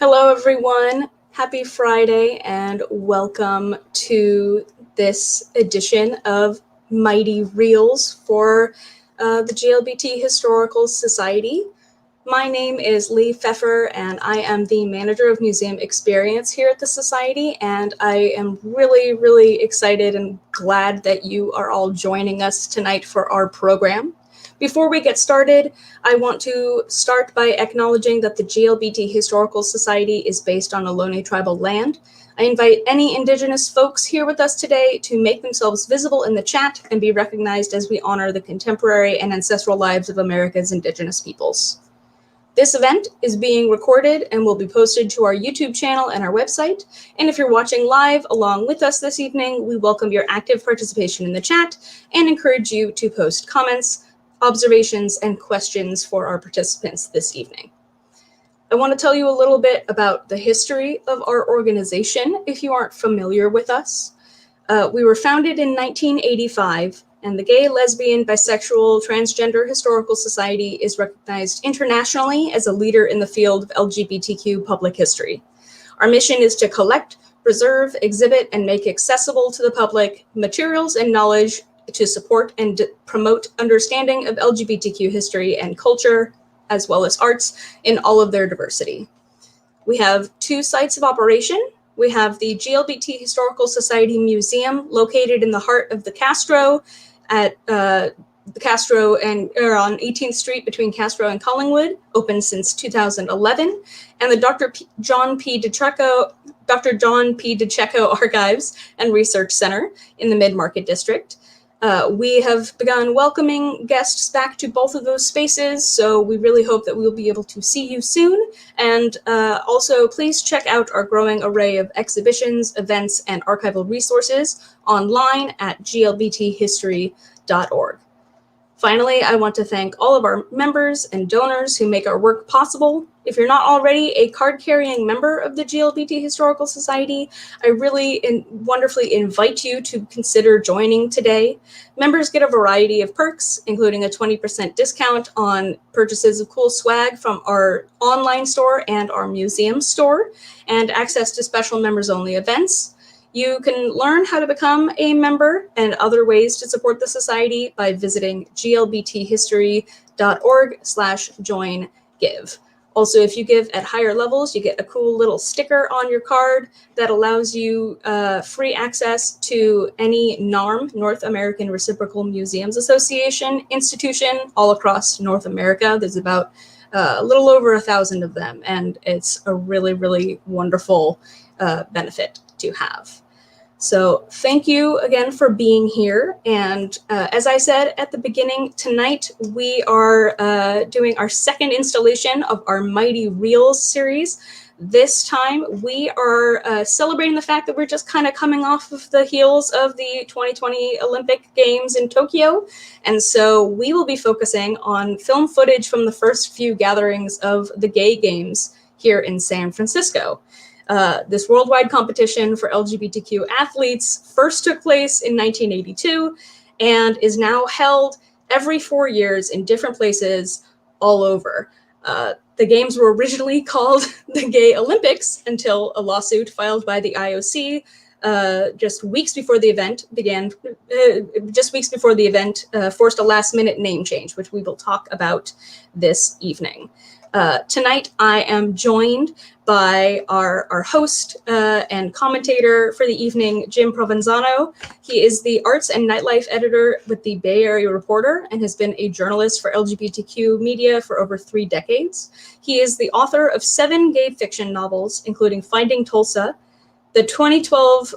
Hello, everyone. Happy Friday, and welcome to this edition of Mighty Reels for the GLBT Historical Society. My name is Lee Pfeffer, and I am the manager of museum experience here at the Society, and I am really excited and glad that you are all joining us tonight for our program. Before we get started, I want to start by acknowledging that the GLBT Historical Society is based on Ohlone tribal land. I invite any Indigenous folks here with us today to make themselves visible in the chat and be recognized as we honor the contemporary and ancestral lives of America's Indigenous peoples. This event is being recorded and will be posted to our YouTube channel and our website. And if you're watching live along with us this evening, we welcome your active participation in the chat and encourage you to post comments, observations, and questions for our participants this evening. I want to tell you a little bit about the history of our organization if you aren't familiar with us. We were founded in 1985, and the Gay, Lesbian, Bisexual, Transgender Historical Society is recognized internationally as a leader in the field of LGBTQ public history. Our mission is to collect, preserve, exhibit, and make accessible to the public materials and knowledge to support and promote understanding of LGBTQ history and culture, as well as arts, in all of their diversity. We have two sites of operation. We have the GLBT Historical Society Museum located in the heart of the Castro at the Castro and on 18th Street between Castro and Collingwood, open since 2011, and the Dr. John P. DiCecco Archives and Research Center in the Mid-Market District. We have begun welcoming guests back to both of those spaces, so we really hope that we'll be able to see you soon. And also, please check out our growing array of exhibitions, events, and archival resources online at glbthistory.org. Finally, I want to thank all of our members and donors who make our work possible. If you're not already a card-carrying member of the GLBT Historical Society, I really wonderfully invite you to consider joining today. Members get a variety of perks, including a 20% discount on purchases of cool swag from our online store and our museum store, and access to special members-only events. You can learn how to become a member and other ways to support the Society by visiting glbthistory.org/join-give. Also, if you give at higher levels, you get a cool little sticker on your card that allows you free access to any NARM, North American Reciprocal Museums Association institution all across North America. There's about a little over 1,000 of them, and it's a really wonderful benefit to have. So thank you again for being here. And as I said at the beginning, tonight we are doing our second installation of our Mighty Reels series. This time we are celebrating the fact that we're just kind of coming off of the heels of the 2020 Olympic Games in Tokyo. And so we will be focusing on film footage from the first few gatherings of the Gay Games here in San Francisco. This worldwide competition for LGBTQ athletes first took place in 1982 and is now held every 4 years in different places all over. The games were originally called the Gay Olympics until a lawsuit filed by the IOC just weeks before the event forced a last-minute name change, which we will talk about this evening. Tonight, I am joined by our host and commentator for the evening, Jim Provenzano. He is the arts and nightlife editor with the Bay Area Reporter and has been a journalist for LGBTQ media for over 3 decades. He is the author of 7 gay fiction novels, including Finding Tulsa, the 2012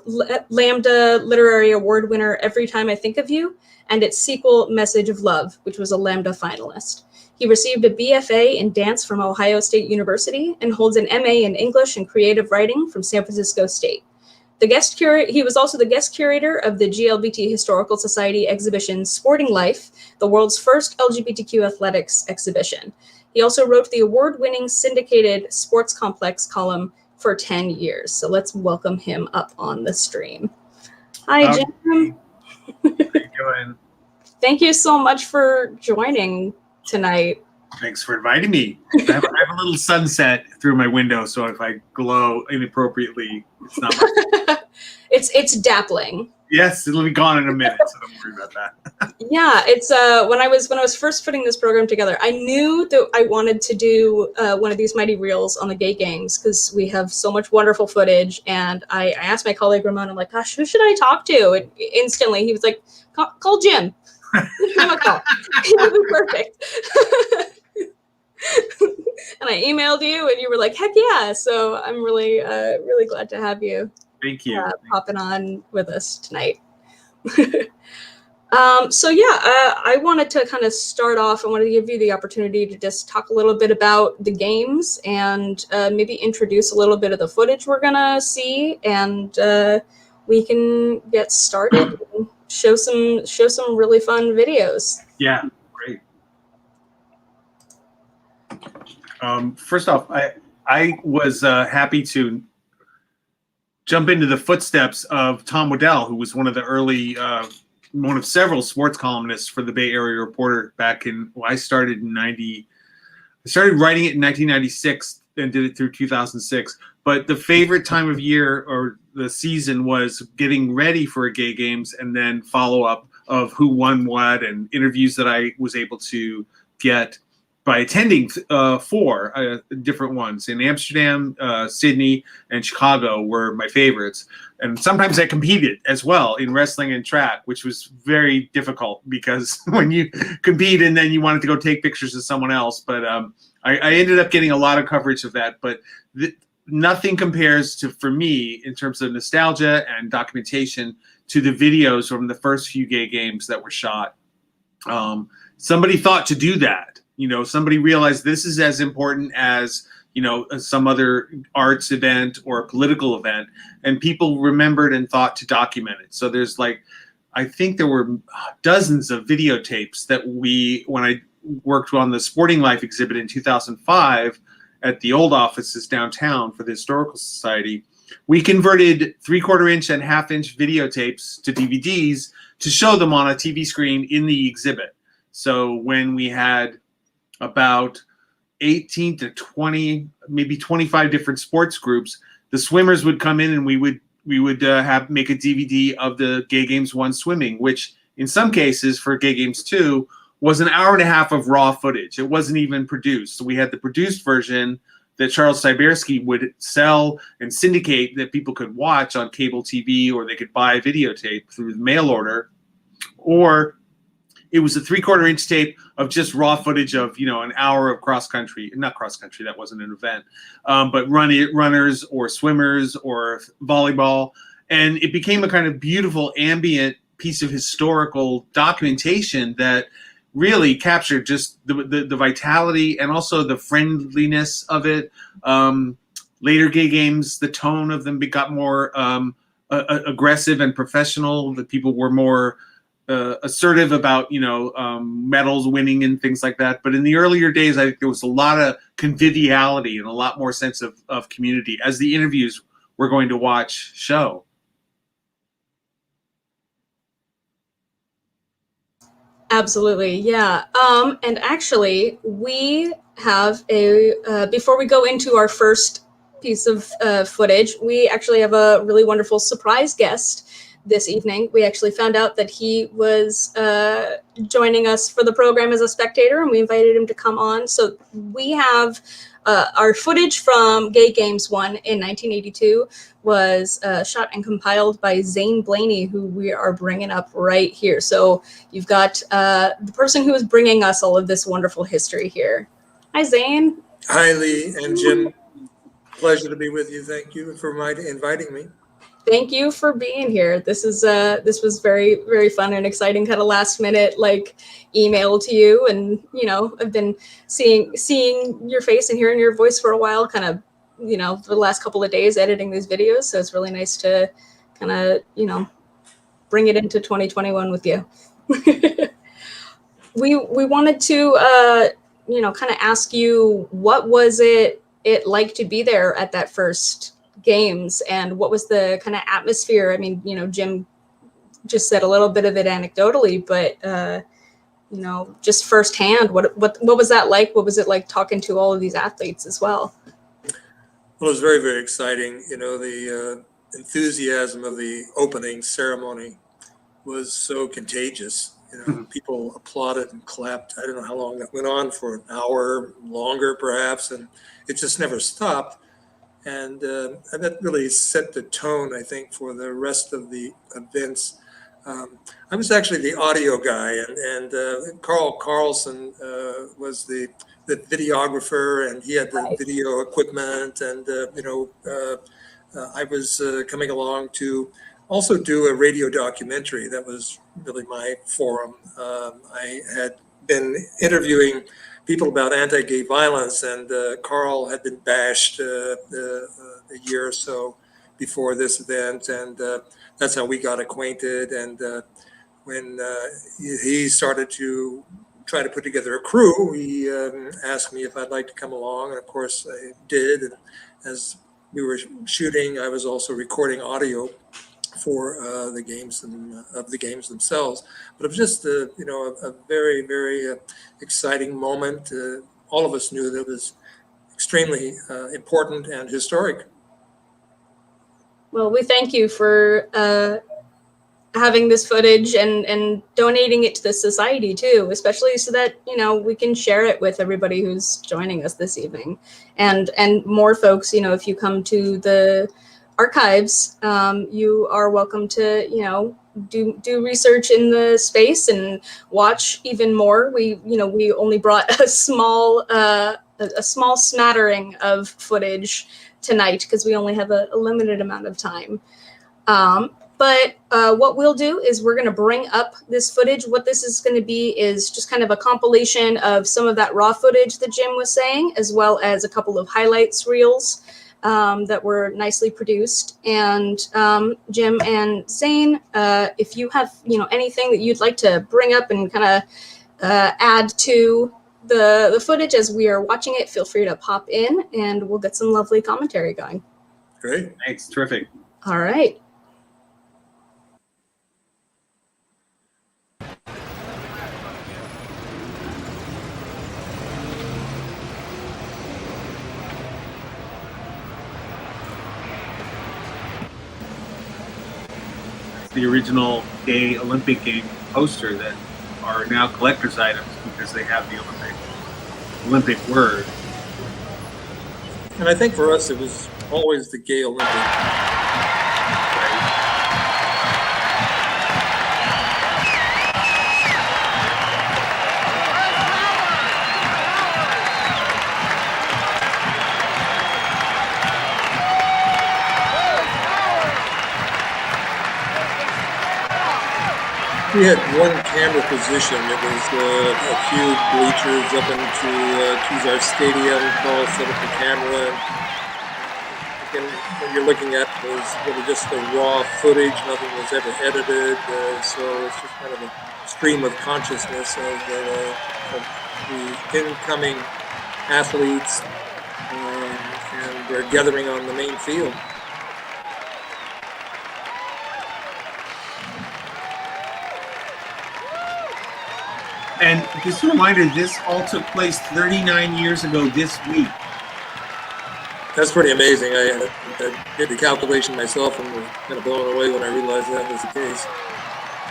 Lambda Literary Award winner Every Time I Think of You, and its sequel, Message of Love, which was a Lambda finalist. He received a BFA in dance from Ohio State University and holds an MA in English and creative writing from San Francisco State. He was also the guest curator of the GLBT Historical Society exhibition Sporting Life, the world's first LGBTQ athletics exhibition. He also wrote the award-winning syndicated Sports Complex column for 10 years. So let's welcome him up on the stream. Hi, Jim. How you doing? Thank you so much for joining tonight. Thanks for inviting me. I have a little sunset through my window, so if I glow inappropriately, it's not my It's dappling. Yes, it'll be gone in a minute, so don't worry about that. Yeah, it's when I was first putting this program together, I knew that I wanted to do one of these Mighty Reels on the gay games because we have so much wonderful footage. And I asked my colleague Ramon, I'm like, gosh, who should I talk to? And instantly he was like, call Jim. Give him a call. It'll be perfect. And I emailed you, and you were like, heck yeah. So I'm really glad to have you. Thank you. Popping on with us tonight. So yeah, I wanted to kind of start off. I wanted to give you the opportunity to just talk a little bit about the games and maybe introduce a little bit of the footage we're gonna see, and we can get started and show some really fun videos. Yeah, great. First off, I was happy to jump into the footsteps of Tom Waddell, who was one of the early, one of several sports columnists for the Bay Area Reporter back in, I started writing it in 1996 and did it through 2006. But the favorite time of year or the season was getting ready for a gay games and then follow up of who won what and interviews that I was able to get by attending 4 different ones in Amsterdam, Sydney, and Chicago were my favorites. And sometimes I competed as well in wrestling and track, which was very difficult because when you compete and then you wanted to go take pictures of someone else. But I ended up getting a lot of coverage of that. But nothing compares to, for me, in terms of nostalgia and documentation, to the videos from the first few gay games that were shot. Somebody thought to do that. You know, somebody realized this is as important as, you know, some other arts event or a political event, and people remembered and thought to document it. So there's like, I think there were dozens of videotapes that when I worked on the Sporting Life exhibit in 2005 at the old offices downtown for the Historical Society, we converted 3/4 inch and 1/2 inch videotapes to DVDs to show them on a TV screen in the exhibit. So when we had about 18 to 20, maybe 25 different sports groups, the swimmers would come in and we would make a DVD of the Gay Games 1 swimming, which in some cases for Gay Games 2 was an hour and a half of raw footage. It wasn't even produced. So we had the produced version that Charles Cyberski would sell and syndicate that people could watch on cable TV, or they could buy videotape through the mail order, or it was a 3/4 inch tape of just raw footage of, you know, an hour of not cross country, that wasn't an event, but runners or swimmers or volleyball. And it became a kind of beautiful ambient piece of historical documentation that really captured just the vitality and also the friendliness of it. Later gay games, the tone of them got more aggressive and professional. The people were more assertive about, you know, medals winning and things like that. But in the earlier days, I think there was a lot of conviviality and a lot more sense of community, as the interviews we're going to watch show. Absolutely, yeah. And actually, we have before we go into our first piece of footage, we actually have a really wonderful surprise guest this evening. We actually found out that he was joining us for the program as a spectator, and we invited him to come on. So we have our footage from Gay Games 1 in 1982 was shot and compiled by Zane Blaney, who we are bringing up right here. So you've got the person who is bringing us all of this wonderful history here. Hi, Zane. Hi, Lee and Jim. Pleasure to be with you. Thank you for inviting me. Thank you for being here. This was very, very fun and exciting, kind of last minute like email to you. And, you know, I've been seeing your face and hearing your voice for a while, kind of, you know, for the last couple of days editing these videos. So it's really nice to kind of, you know, bring it into 2021 with you. We wanted to, you know, kind of ask you, what was it like to be there at that first games, and what was the kind of atmosphere? I mean, you know, Jim just said a little bit of it anecdotally, but just firsthand, what was that like? What was it like talking to all of these athletes as well? Well, it was very, very exciting. The enthusiasm of the opening ceremony was so contagious. People applauded and clapped. I don't know how long that went on, for an hour, longer perhaps, and it just never stopped. And that really set the tone, I think, for the rest of the events. I was actually the audio guy, and Carl Carlson was the videographer, and he had the video equipment, and I was coming along to also do a radio documentary. That was really my forum. I had been interviewing people about anti-gay violence, and Carl had been bashed a year or so before this event, and that's how we got acquainted. And when he started to try to put together a crew, he asked me if I'd like to come along, and of course I did. And as we were shooting, I was also recording audio for the games themselves. But it was just a very, very exciting moment. All of us knew that it was extremely important and historic. Well, we thank you for having this footage and donating it to the society too, especially so that we can share it with everybody who's joining us this evening, and more folks. If you come to the archives, you are welcome to do research in the space and watch even more. We only brought a small smattering of footage tonight because we only have a limited amount of time. But what we'll do is we're going to bring up this footage. What this is going to be is just kind of a compilation of some of that raw footage that Jim was saying, as well as a couple of highlights reels that were nicely produced. And Jim and Zane, if you have anything that you'd like to bring up and kind of add to the footage as we are watching it, feel free to pop in and we'll get some lovely commentary going. Great. Thanks. Terrific. All right. The original gay Olympic game poster that are now collector's items because they have the Olympic word. And I think for us, it was always the gay Olympic. We had one camera position. It was a few bleachers up into Kezar Stadium. Carl set up the camera. And when you're looking at it, was really just the raw footage. Nothing was ever edited. So it's just kind of a stream of consciousness of the incoming athletes, and they're gathering on the main field. And just a reminder, this all took place 39 years ago this week. That's pretty amazing. I did the calculation myself and was kind of blown away when I realized that was the case.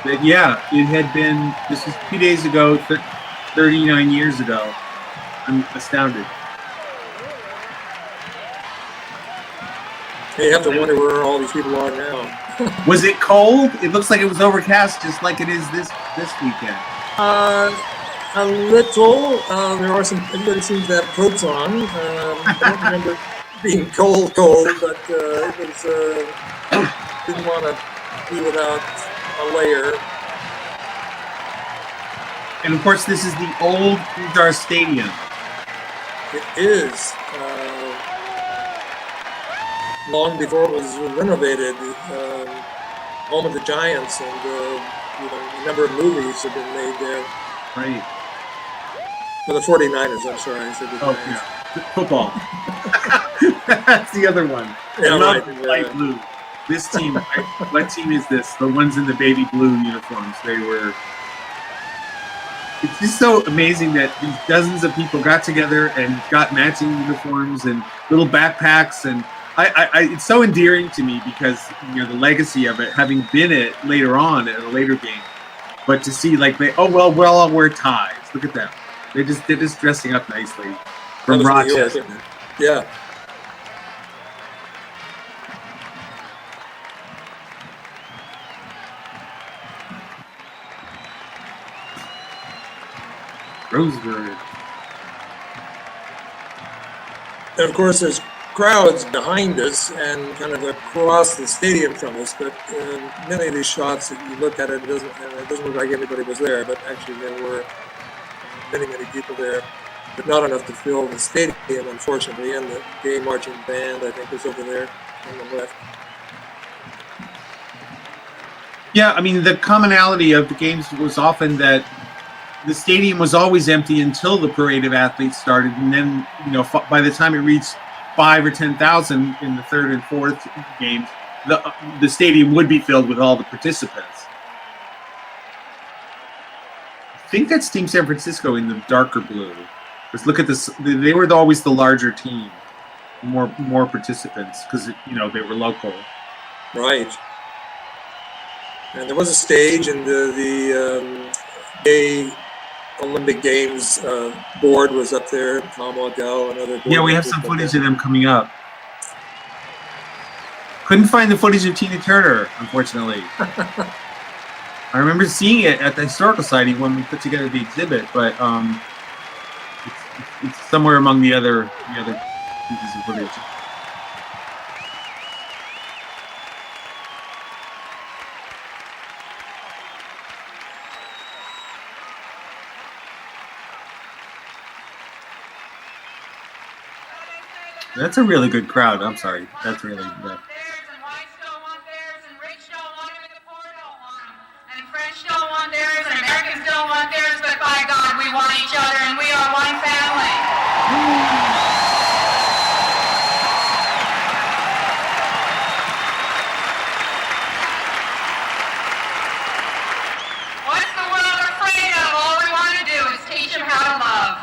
But yeah, it had been, this was 2 days ago, 39 years ago. I'm astounded. You have to wonder where all these people are now. Was it cold? It looks like it was overcast just like it is this weekend. A little. There are some. Everybody seems to have coats on. I don't remember being cold, but it was. Didn't want to be without a layer. And of course, this is the old Kezar Stadium. It is. Long before it was renovated, home of the Giants, and a number of movies have been made there. Right. For the 49ers, I'm sorry. I said the Giants. Yeah. Football. That's the other one. Yeah, I love right. the light blue. This team, what team is this? The ones in the baby blue uniforms. They were it's just so amazing that these dozens of people got together and got matching uniforms and little backpacks, and it's so endearing to me because the legacy of it, having been it later on at a later game, but to see like we'll all wear ties. Look at them. They're just dressing up nicely from Rochester. Yeah. Roseburg. And of course, there's crowds behind us and kind of across the stadium from us. But many of these shots, that you look at it, it doesn't look like anybody was there. But actually, there were many people there, but not enough to fill the stadium, unfortunately. And the gay marching band, I think, was over there on the left. Yeah, I mean, the commonality of the games was often that the stadium was always empty until the parade of athletes started, and then by the time it reached 5,000 or 10,000 in the third and fourth games, the stadium would be filled with all the participants. I think that's Team San Francisco in the darker blue. Just look at this; they were always the larger team, more participants because they were local. Right. And there was a stage, and the gay Olympic Games board was up there. Tom Waddell and other. Yeah, we have some footage of them coming up. Couldn't find the footage of Tina Turner, unfortunately. I remember seeing it at the Historical Society when we put together the exhibit, but it's somewhere among the other pieces of footage. That's a really good crowd. I'm sorry. That's really good. French don't want theirs, and Americans don't want theirs, but by God, we want each other, and we are one family. What's the world afraid of? All we want to do is teach them how to love.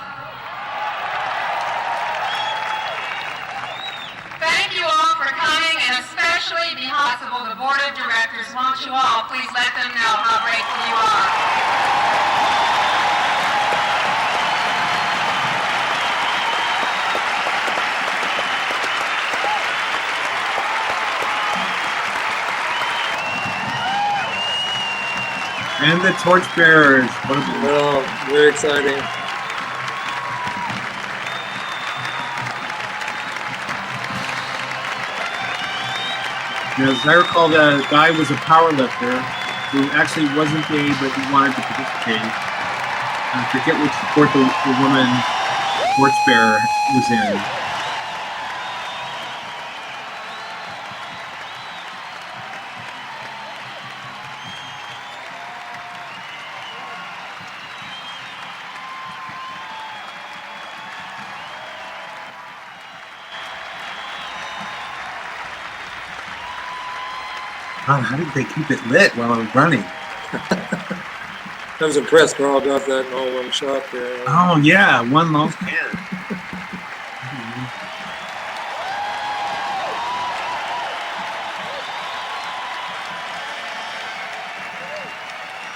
Thank you all for coming, and especially be possible the board of directors. Won't you all please let them know how grateful you are. And the torchbearers. Well, very exciting. As I recall, the guy was a power lifter who actually wasn't gay, but he wanted to participate. I forget which sport the woman torchbearer was in. Wow, how did they keep it lit while I was running? I was impressed. Carl got that in all one shot there. Oh, yeah, one long can.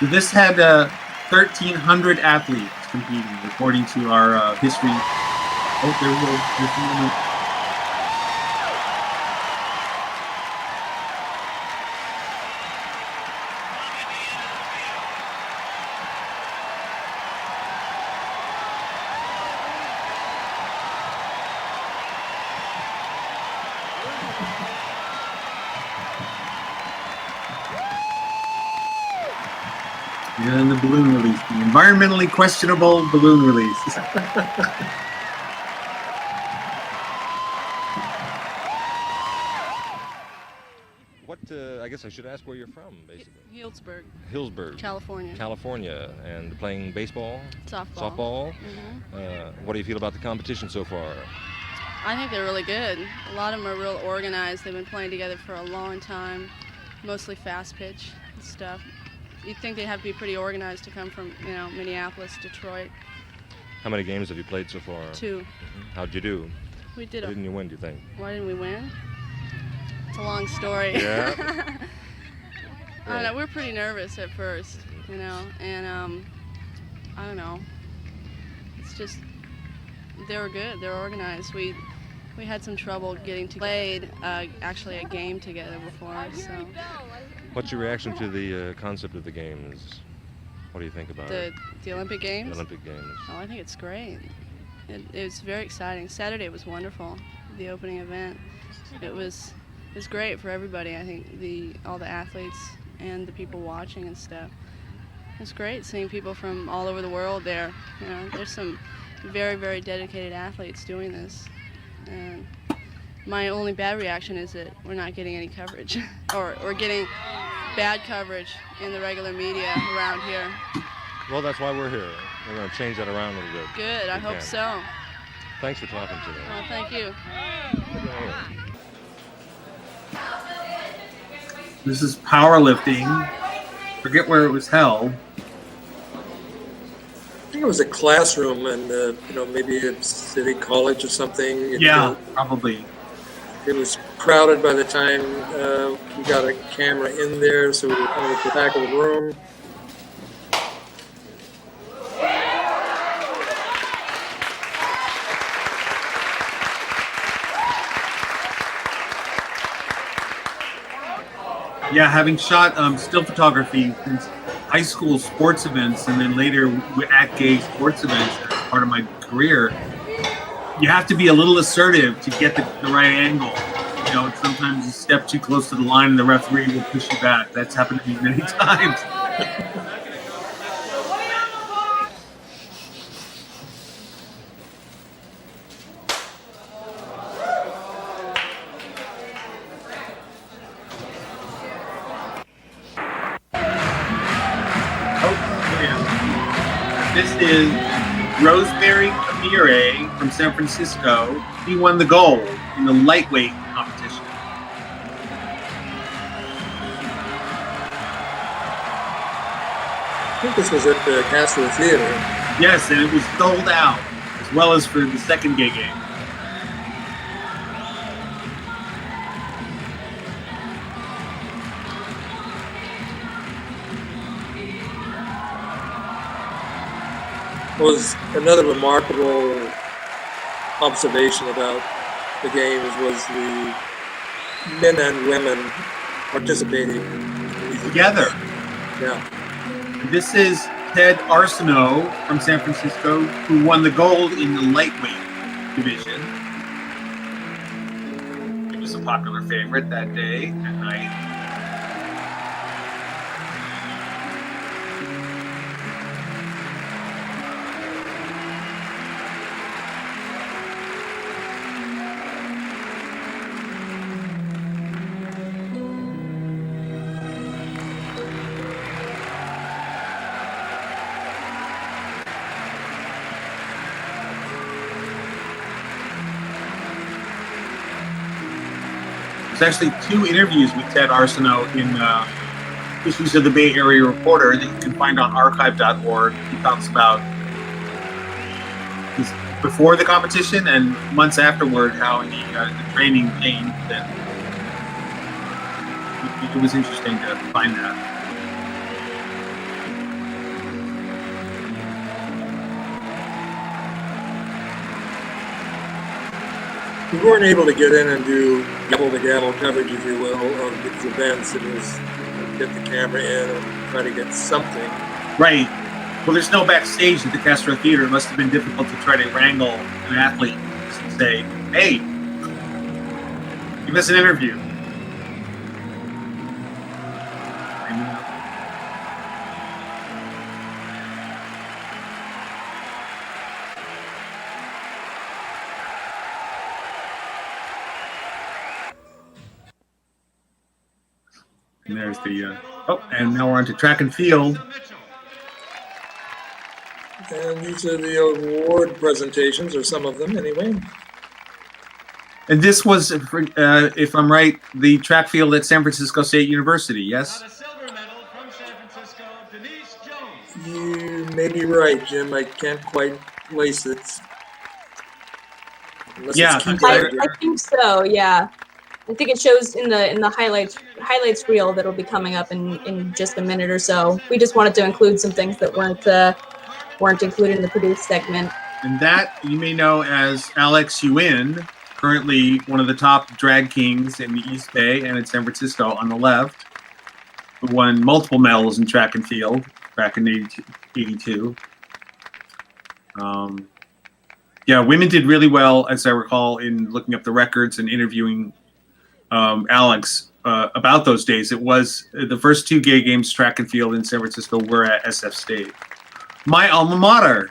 This had 1,300 athletes competing, according to our history. Oh, there we go. There's the moment. And the balloon release, the environmentally questionable balloon release. What, I guess I should ask where you're from, basically. Hillsburg, California, and playing baseball? softball. What do you feel about the competition so far? I think they're really good. A lot of them are real organized. They've been playing together for a long time, mostly fast pitch stuff. you'd think they'd have to be pretty organized to come from, you know, Minneapolis, Detroit. How many games have you played so far? 2. How'd you do? We did. Why didn't you win, do you think? Why didn't we win? It's a long story. Yeah. I don't know. We were pretty nervous at first, you know, and I don't know. It's just they were good. They were organized. We had some trouble getting to played actually a game together before. So What's your reaction to the concept of the games? What do you think about it? the Olympic Games. The Olympic Games. Oh, I think it's great. It was very exciting. Saturday was wonderful. The opening event. It was great for everybody. I think all the athletes and the people watching and stuff. It's great seeing people from all over the world there. You know, there's some very, very dedicated athletes doing this. And my only bad reaction is that we're not getting any coverage, or getting bad coverage in the regular media around here. Well, that's why we're here. We're going to change that around a little bit. Good, I hope so. Thanks for talking to me. Well, thank you. This is powerlifting. Forget where it was held. I think it was a classroom and, you know, maybe a city college or something. Yeah, probably. It was crowded by the time we got a camera in there, so we were kind of at the back of the room. Yeah, having shot still photography since high school sports events and then later at gay sports events as part of my career, you have to be a little assertive to get the right angle. You know, sometimes you step too close to the line and the referee will push you back. That's happened to me many times. This is Rosemary Amire from San Francisco. He won the gold in the lightweight competition. I think this was at the Castro Theater. Yes, and it was sold out, as well as for the second gay game. Was another remarkable observation about the games was the men and women participating Together. Yeah. This is Ted Arsenault from San Francisco, who won the gold in the lightweight division. He was a popular favorite that day, that night. There's actually 2 interviews with Ted Arsenault in issues of the Bay Area Reporter that you can find on archive.org. He talks about his, before the competition and months afterward how the training changed. And it was interesting to find that. We weren't able to get in and do gavel-to-gavel coverage, if you will, of these events. It was get the camera in and try to get something. Right. Well, there's no backstage at the Castro Theater. It must have been difficult to try to wrangle an athlete and say, hey, give us an interview. And there's the, and now we're on to track and field. And these are the award presentations, or some of them anyway. And this was, if I'm right, the track field at San Francisco State University, yes? Got a silver medal from San Francisco, may be right, Jim. I can't quite place it. Unless Yeah, it's key I character. think so. Yeah, I think it shows in the highlights reel that'll be coming up in just a minute or so. We just wanted to include some things that weren't included in the produced segment. And that you may know as Alex Yuen, currently one of the top drag kings in the East Bay and in San Francisco on the left, who won multiple medals in track and field back in 82. Yeah, women did really well, as I recall, in looking up the records and interviewing Alex about those days. It was the first 2 gay games, track and field in San Francisco, were at SF State. My alma mater.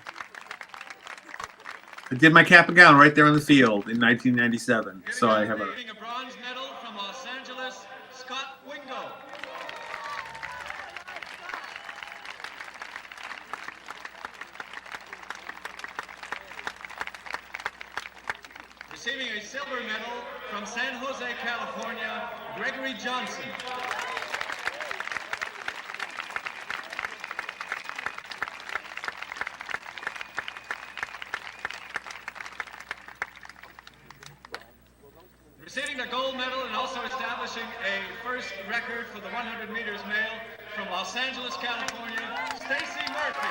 I did my cap and gown right there on the field in 1997. So I have a bronze medal from Los Angeles, Scott Wingo. Receiving a silver medal from San Jose, California, Gregory Johnson. Receiving the gold medal and also establishing a first record for the 100 meters male from Los Angeles, California, Stacy Murphy.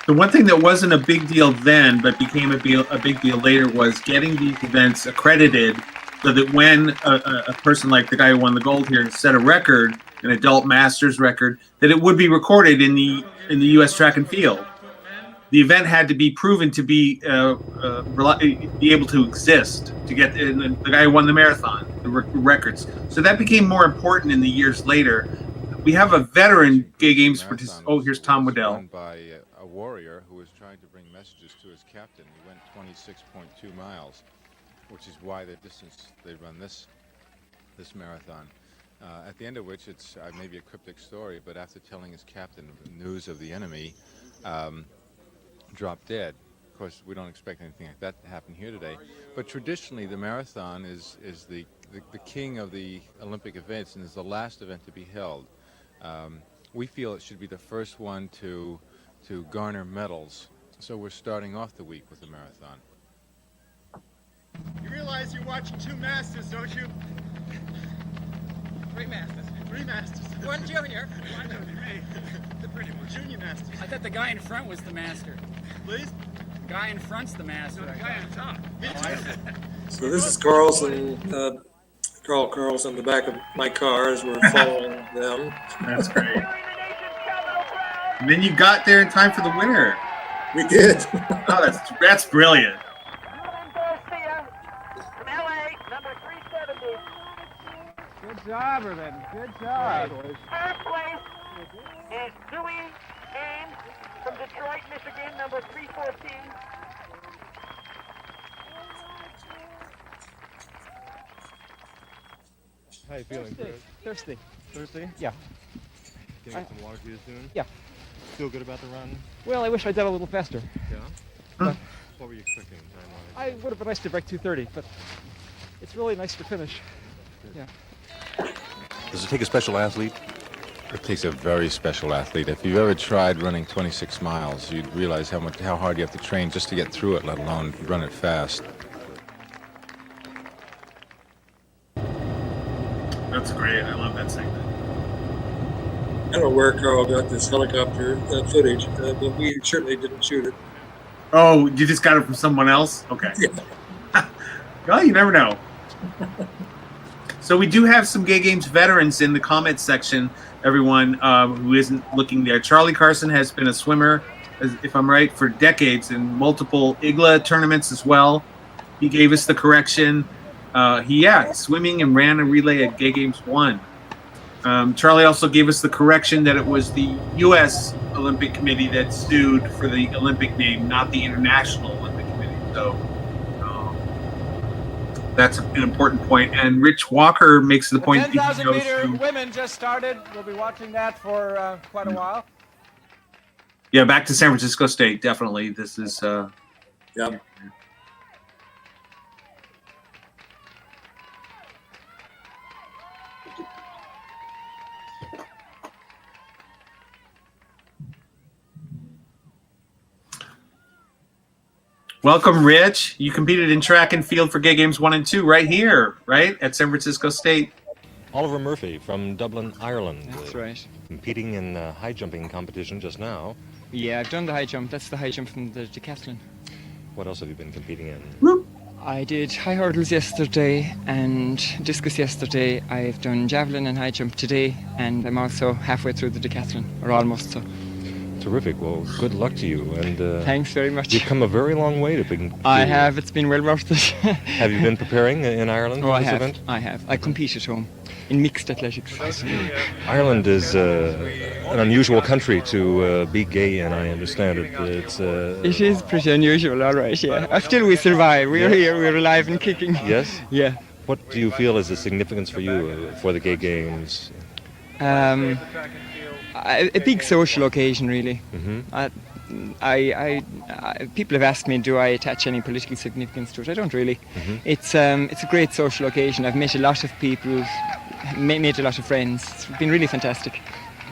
The one thing that wasn't a big deal then, but became a big deal later, was getting these events accredited so that when a person like the guy who won the gold here set a record, an adult masters record, that it would be recorded in the U.S. track and field. The event had to be proven to be able to exist to get the guy who won the marathon, the records. So that became more important in the years later. We have a veteran gay games participant. Oh, here's Tom Waddell. By a warrior who was trying to bring messages to his captain. He went 26.2 miles, which is why the distance they run this marathon. At the end of which, it's maybe a cryptic story, but after telling his captain news of the enemy, dropped dead. Of course, we don't expect anything like that to happen here today. But traditionally, the marathon is the king of the Olympic events and is the last event to be held. We feel it should be the first one to garner medals. So we're starting off the week with the marathon. You realize you're watching 2 masters, don't you? 3 masters. 3 masters. 1 junior. One junior, me. The pretty one. Junior masters. I thought the guy in front was the master. Please? The guy in front's the master. The guy on top. Me too. So this is Carlson, Carl Carlson, in the back of my car as we're following them. That's great. And then you got there in time for the winner. We did. Oh, that's brilliant. Good job, Ruben. Good job. Third place is Dewey Ames from Detroit, Michigan, number 314. How you feeling, Chris? Thirsty. Thirsty? Yeah. Can I get some water for you soon? Yeah. Feel good about the run? Well, I wish I'd done a little faster. Yeah? But What were you expecting time-wise? I would have been nice to break 2:30, but it's really nice to finish. Yeah. Does it take a special athlete? It takes a very special athlete. If you've ever tried running 26 miles, you'd realize how hard you have to train just to get through it, let alone run it fast. That's great. I love that segment. I don't know where Carl got this helicopter footage, but we certainly didn't shoot it. Oh, you just got it from someone else? Okay. Yeah. Well, you never know. So we do have some Gay Games veterans in the comments section, everyone who isn't looking there. Charlie Carson has been a swimmer, if I'm right, for decades in multiple IGLA tournaments as well. He gave us the correction. Swimming and ran a relay at Gay Games 1. Charlie also gave us the correction that it was the U.S. Olympic Committee that sued for the Olympic name, not the International Olympic Committee. So that's an important point. And Rich Walker makes the point that he 10,000 goes meter through. women just started. We'll be watching that for quite a while. Yeah, back to San Francisco State, definitely. This is Yep. Welcome, Rich. You competed in track and field for Gay Games 1 and 2 right here, right? At San Francisco State. Oliver Murphy from Dublin, Ireland. That's right. Competing in high jumping competition just now. Yeah, I've done the high jump. That's the high jump from the decathlon. What else have you been competing in? I did high hurdles yesterday and discus yesterday. I've done javelin and high jump today, and I'm also halfway through the decathlon, or almost so. Terrific. Well, good luck to you. And thanks very much. You've come a very long way to be. I have. It's been well worth it. Have you been preparing in Ireland for this event? I have. I compete at home in mixed athletics. Ireland is an unusual country to be gay in, I understand it. It is pretty unusual, all right, yeah. Still we survive. We're here, we're alive and kicking. Yes? Yeah. What do you feel is the significance for you for the Gay Games? A big social occasion, really. People have asked me, do I attach any political significance to it? I don't really. It's a great social occasion. I've met a lot of people, made a lot of friends. It's been really fantastic.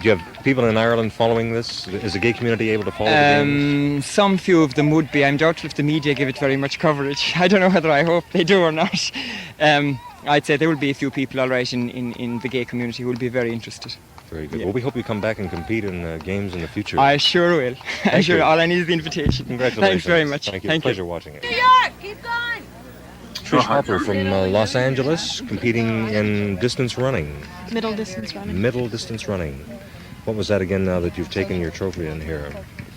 Do you have people in Ireland following this? Is the gay community able to follow the games? Some few of them would be. I'm doubtful if the media give it very much coverage. I don't know whether I hope they do or not. I'd say there will be a few people, all right, in the gay community who will be very interested. Very good. Yeah. Well, we hope you come back and compete in games in the future. I sure will. I sure. All I need is the invitation. Congratulations. Thanks very much. Thank you. It's a pleasure watching it. New York, keep going. Trish Harper from Los Angeles, competing in distance running. Middle distance running. Middle distance running. What was that again now that you've taken your trophy in here?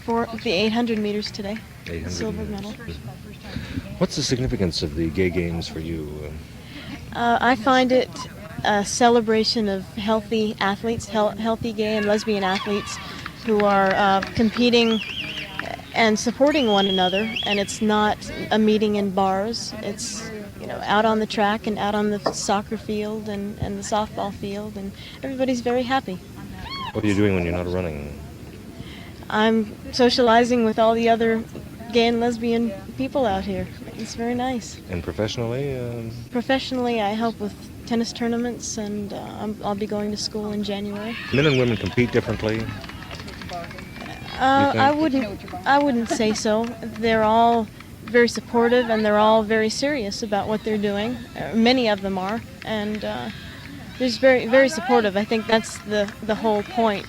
For the 800 meters today. 800 silver meters. medal. What's the significance of the Gay Games for you? I find it a celebration of healthy athletes, healthy gay and lesbian athletes who are competing and supporting one another. And it's not a meeting in bars. It's out on the track and out on the soccer field and the softball field, and everybody's very happy. What are you doing when you're not running? I'm socializing with all the other gay and lesbian people out here. It's very nice. And professionally? Professionally, I help with tennis tournaments, and I'll be going to school in January. Men and women compete differently? I wouldn't say so. They're all very supportive, and they're all very serious about what they're doing. Many of them are, and they're just very, very supportive. I think that's the whole point.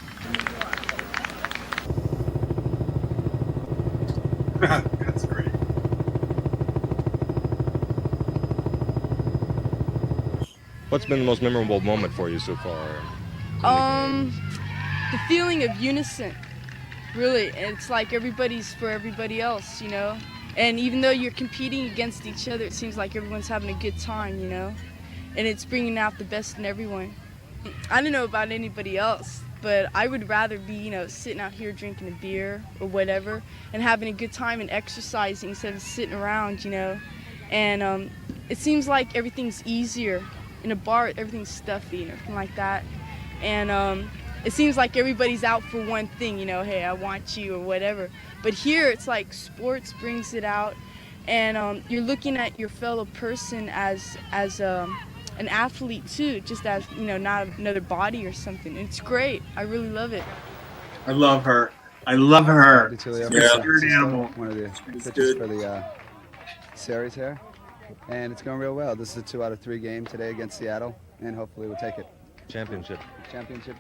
That's great. What's been the most memorable moment for you so far? The feeling of unison. Really, it's like everybody's for everybody else, And even though you're competing against each other, it seems like everyone's having a good time, And it's bringing out the best in everyone. I don't know about anybody else, but I would rather be, sitting out here drinking a beer or whatever and having a good time and exercising instead of sitting around, And it seems like everything's easier. In a bar, everything's stuffy and everything like that. And it seems like everybody's out for one thing, hey, I want you or whatever. But here, it's like sports brings it out, and you're looking at your fellow person as an athlete too, just as not another body or something. It's great. I really love it. I love her. I love her. She's a spirit animal. One of the pitches for the series here, and it's going real well. This is a 2 out of 3 game today against Seattle, and hopefully we'll take it. Championship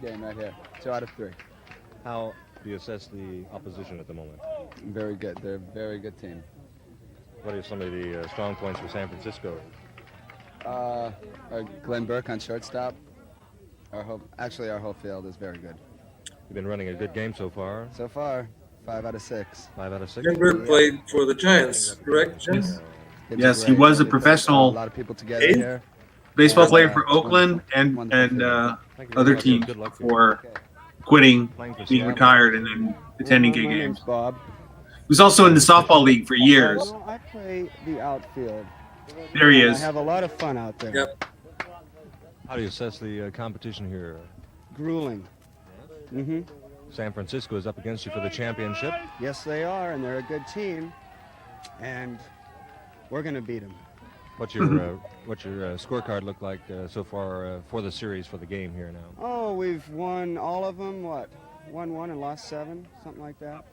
Game right here. 2 out of 3. How do you assess the opposition at the moment? Very good. They're a very good team. What are some of the strong points for San Francisco? Glenn Burke on shortstop. Our whole field is very good. You've been running a good game so far. So far, 5 out of 6. 5 out of 6. Glenn Burke played for the Giants, correct, Jim? Yes, he was a professional. A lot of people together here. Baseball player for Oakland and other teams before quitting, being retired, and then attending Gay Games. Bob. He was also in the softball league for years. I play the outfield. There he is. I have a lot of fun out there. Yep. How do you assess the competition here? Grueling. San Francisco is up against you for the championship. Yes, they are, and they're a good team, and we're going to beat them. What's your scorecard look like so far for the series, for the game here now? Oh, we've won all of them, won 1 and lost 7, something like that.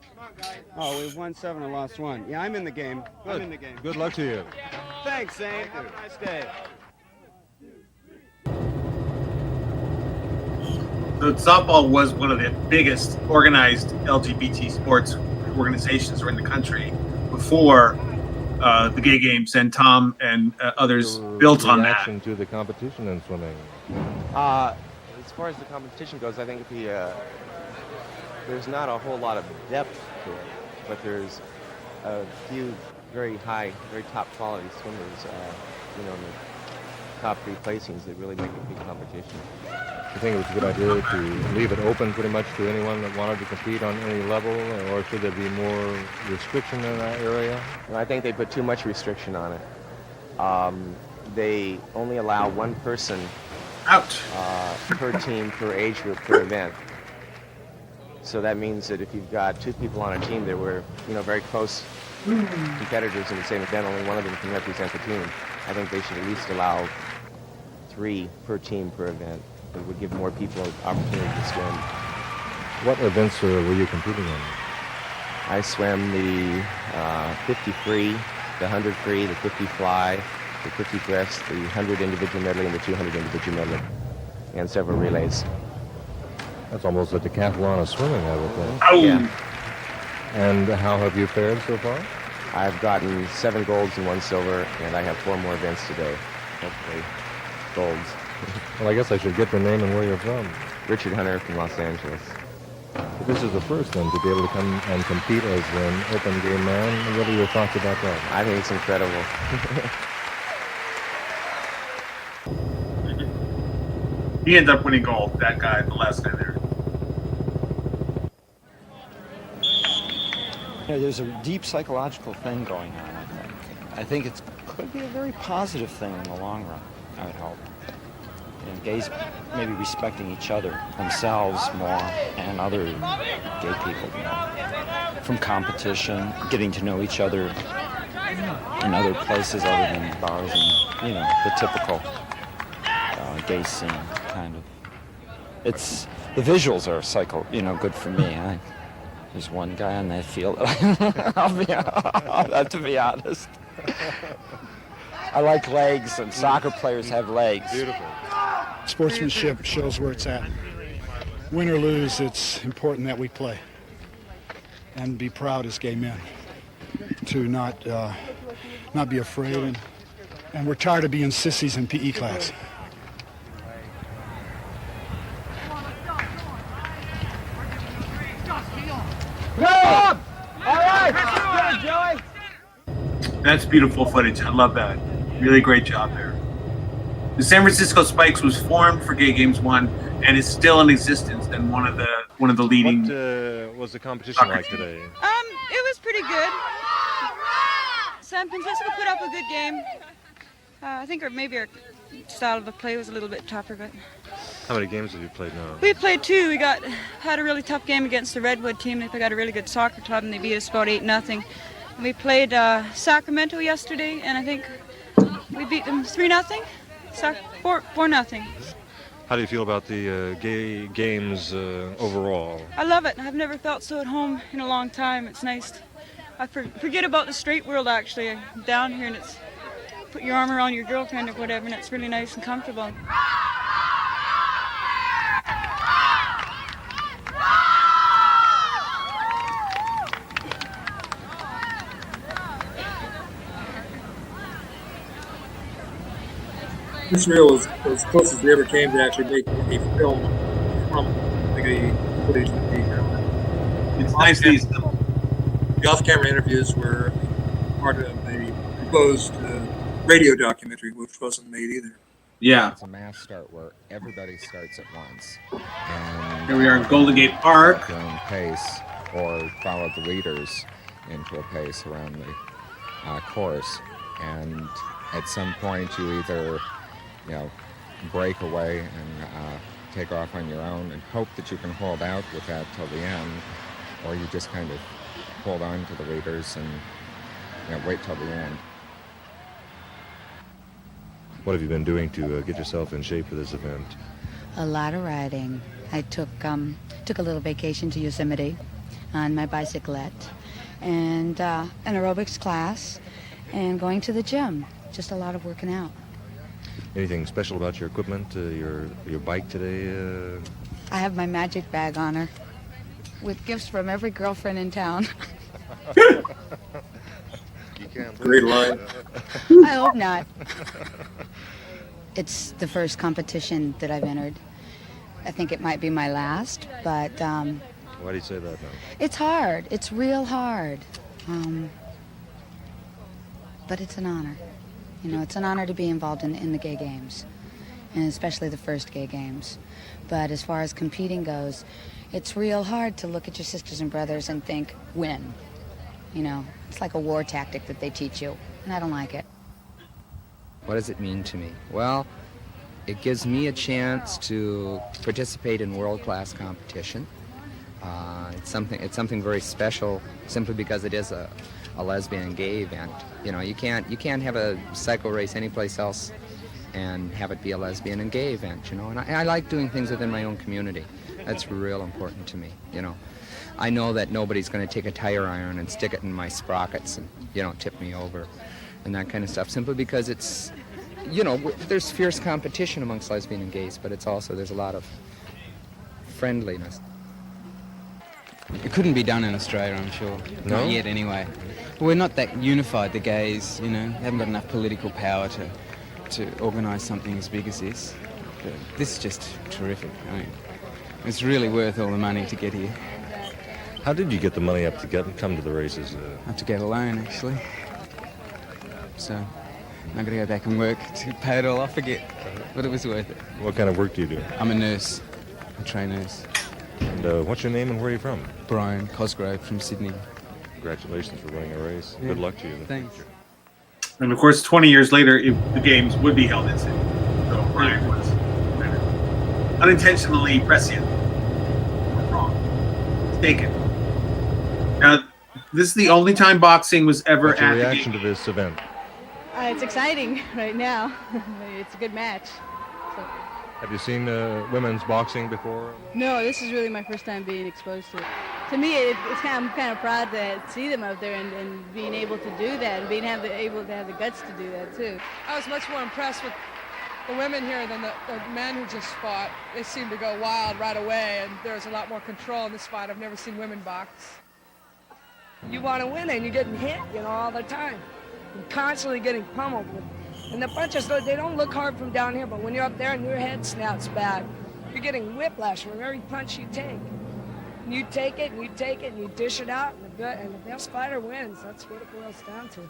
Oh, we've won 7 and lost 1. Yeah, I'm in the game. Good. I'm in the game. Good luck to you. Thanks, Zane. Have a nice day. So softball was one of the biggest organized LGBT sports organizations around the country before the gay games, and Tom and others built on that. Reaction to the competition in swimming. As far as the competition goes, I think there's not a whole lot of depth to it, but there's a few very high, very top quality swimmers, in the top 3 placings that really make a big competition. You think it was a good idea to leave it open pretty much to anyone that wanted to compete on any level, or should there be more restriction in that area? And I think they put too much restriction on it. They only allow 1 person per team, per age group, per event. So that means that if you've got 2 people on a team that were, very close competitors in the same event, only one of them can represent the team. I think they should at least allow 3 per team per event. It would give more people an opportunity to swim. What events were you competing in? I swam the 50 free, the 100 free, the 50 fly, the 50 breast, the 100 individual medley, and the 200 individual medley, and several relays. That's almost a decathlon of swimming, I would think. Oh. Yeah. And how have you fared so far? I've gotten 7 golds and 1 silver, and I have 4 more events today. Hopefully, golds. Well, I guess I should get your name and where you're from. Richard Hunter from Los Angeles. This is the first then to be able to come and compete as an open gay man. What are your thoughts about that? I think it's incredible. He ended up winning gold, that guy, the last guy there. There's a deep psychological thing going on, I think. I think it could be a very positive thing in the long run, I would hope. Gays maybe respecting each other, themselves more, and other gay people, from competition, getting to know each other in other places other than bars and, the typical gay scene, kind of. It's, the visuals are good for me. There's one guy on that field, to be honest. I like legs, and soccer players have legs. Beautiful. Sportsmanship shows where it's at. Win or lose, it's important that we play and be proud as gay men to not be afraid. And we're tired of being sissies in PE class. All right. Good, Joey. That's beautiful footage. I love that. Really great job there. The San Francisco Spikes was formed for Gay Games 1 and is still in existence and one of the leading. What was the competition like today? It was pretty good. San Francisco put up a good game. I think maybe our style of play was a little bit tougher, but. How many games have you played now? We played 2. We had a really tough game against the Redwood team. They got a really good soccer club, and they beat us about 8-0. We played Sacramento yesterday, and I think we beat them 3-0. 4-0. How do you feel about the gay games overall? I love it. I've never felt so at home in a long time. It's nice. I forget about the straight world, actually. I'm down here, and it's put your arm around your girlfriend or whatever, and it's really nice and comfortable. This reel was as close as we ever came to actually make a film from the gay footage that we have. It's nice these. The off-camera interviews were part of the proposed radio documentary, which wasn't made either. Yeah. It's a mass start where everybody starts at once. And here we are in Golden Gate Park. Their own pace, or follow the leaders into a pace around the course. And at some point, you either break away and take off on your own and hope that you can hold out with that till the end, or you just kind of hold on to the leaders and wait till the end. What have you been doing to get yourself in shape for this event? A lot of riding. I took a little vacation to Yosemite on my bicyclette, and an aerobics class, and going to the gym. Just a lot of working out. Anything special about your equipment, your bike today? I have my magic bag on her, with gifts from every girlfriend in town. You can't. Great line. I hope not. It's the first competition that I've entered. I think it might be my last, but Why do you say that now? it's hard. It's real hard. But it's an honor. You know, it's an honor to be involved in the gay games, and especially the first gay games. But as far as competing goes, it's real hard to look at your sisters and brothers and think, win. You know, it's like a war tactic that they teach you, and I don't like it. What does it mean to me? Well, it gives me a chance to participate in world-class competition. It's something very special simply because it is a lesbian and gay event. You know, you can't have a cycle race anyplace else and have it be a lesbian and gay event, you know. And I like doing things within my own community. That's real important to me, you know. I know that nobody's going to take a tire iron and stick it in my sprockets and, you know, tip me over and that kind of stuff, simply because it's, you know, there's fierce competition amongst lesbian and gays, but it's also, there's a lot of friendliness. It couldn't be done in Australia, I'm sure. No? Not yet, anyway. We're not that unified, the gays, you know. Haven't got enough political power to organise something as big as this. But this is just terrific. I mean, it's really worth all the money to get here. How did you get the money up to come to the races? I have to get a loan, actually. So I've got to go back and work to pay it all off again. But it was worth it. What kind of work do you do? I'm a nurse, a trained nurse. And what's your name and where are you from? Brian Cosgrove from Sydney. Congratulations for winning a race. Yeah. Good luck to you. Thanks. And of course, 20 years later, if the games would be held in Sydney. So Brian was unintentionally prescient. Wrong. Mistaken. Now, this is the only time boxing was ever What's your at the reaction game. to this event? It's exciting right now. It's a good match. So. Have you seen women's boxing before? No, this is really my first time being exposed to it. To me, I'm kind of proud to see them out there and being able to do that and being able to have the guts to do that too. I was much more impressed with the women here than the men who just fought. They seemed to go wild right away, and there was a lot more control in this fight. I've never seen women box. You want to win and you're getting hit, you know, all the time. You're constantly getting pummeled. And the punches, they don't look hard from down here, but when you're up there and your head snaps back, you're getting whiplash from every punch you take. And you take it, and you take it, and you dish it out, and the best fighter wins. That's what it boils down to.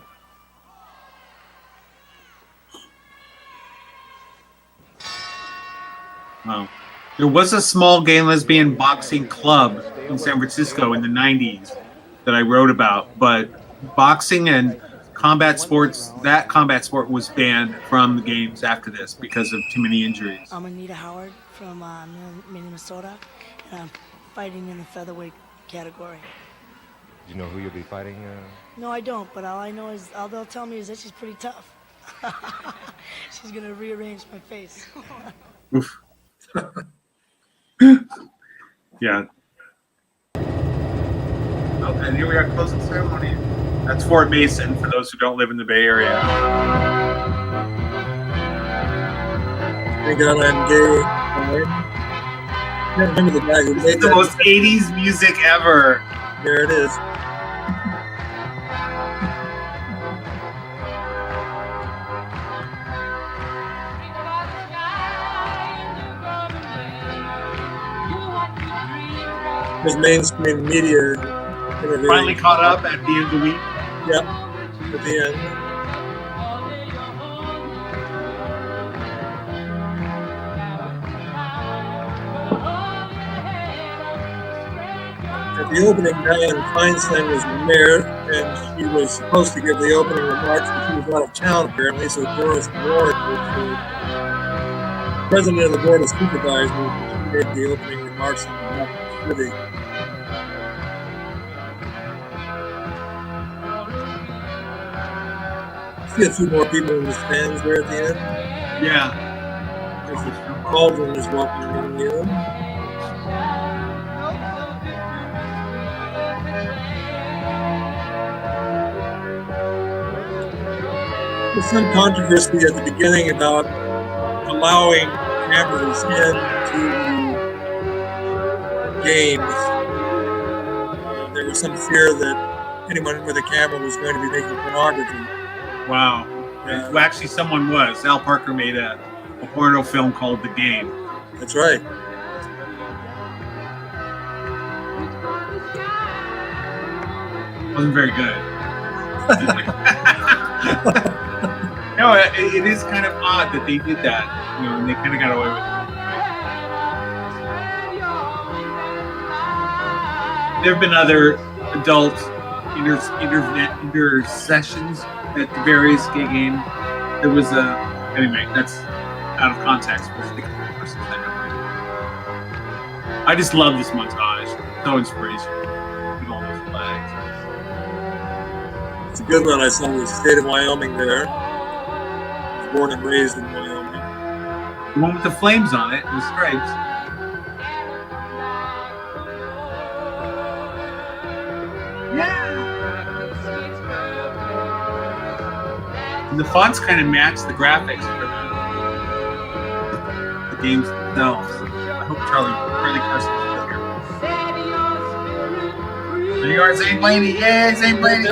Wow. There was a small gay and lesbian boxing club in San Francisco in the 90s that I wrote about, but boxing and combat sports, that combat sport was banned from the games after this because of too many injuries. I'm Anita Howard from Minnesota, and I'm fighting in the featherweight category. Do you know who you'll be fighting? No, I don't, but all I know is, all they'll tell me is that she's pretty tough. She's gonna rearrange my face. Oof. Yeah. Oh, and here we are, closing ceremony. That's Fort Mason for those who don't live in the Bay Area. Thank God I'm gay. I can't remember the guy who made It's the most 80s music ever. There it is. His mainstream media Finally caught up at the end of the week. Yep, at the end. At the opening, Dianne Feinstein was the mayor, and she was supposed to give the opening remarks, but she was out of town apparently, so Doris Ward was the president of the Board of Supervisors. She made the opening remarks in the city. See a few more people in the stands there at the end. Yeah. Baldwin is welcoming you. There's some controversy at the beginning about allowing cameras into games. There was some fear that anyone with a camera was going to be making pornography. Wow. Well, actually, someone was. Al Parker made a porno film called The Game. That's right. Wasn't very good. No, it is kind of odd that they did that, and they kind of got away with it. There have been other adult intersections at the various gay games. There was anyway, that's out of context. I just love this montage. So inspirational. With all those flags. It's a good one. I saw the state of Wyoming there. I was born and raised in Wyoming. The one with the flames on it and the stripes. And the fonts kind of match the graphics for the games themselves. I hope Charlie Carson is here. There you are, Zane Blaney. Yay, Zane Blaney.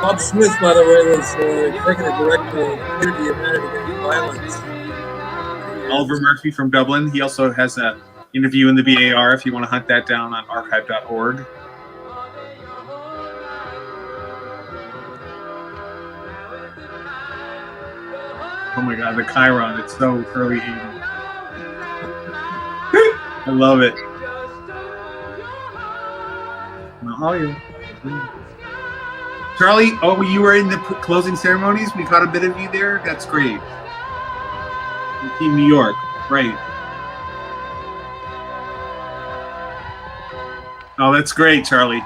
Bob Smith, by the way, was executive director of Community United Against Violence. Oliver Murphy from Dublin. He also has an interview in the BAR if you want to hunt that down on archive.org. Oh my God, the Chiron. It's so early 80s. I love it. Charlie, you were in the closing ceremonies? We caught a bit of you there? That's great. Team New York. Great. Oh, that's great, Charlie.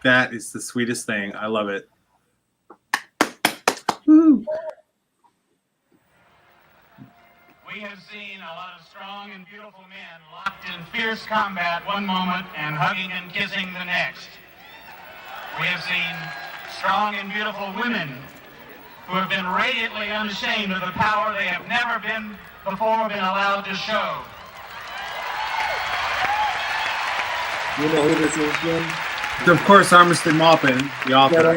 That is the sweetest thing. I love it. Woo. We have seen a lot of strong and beautiful men locked in fierce combat one moment and hugging and kissing the next. We have seen strong and beautiful women who have been radiantly unashamed of the power they have never before been allowed to show. You know who this is, Jim? Of course, Armistead Maupin, the author.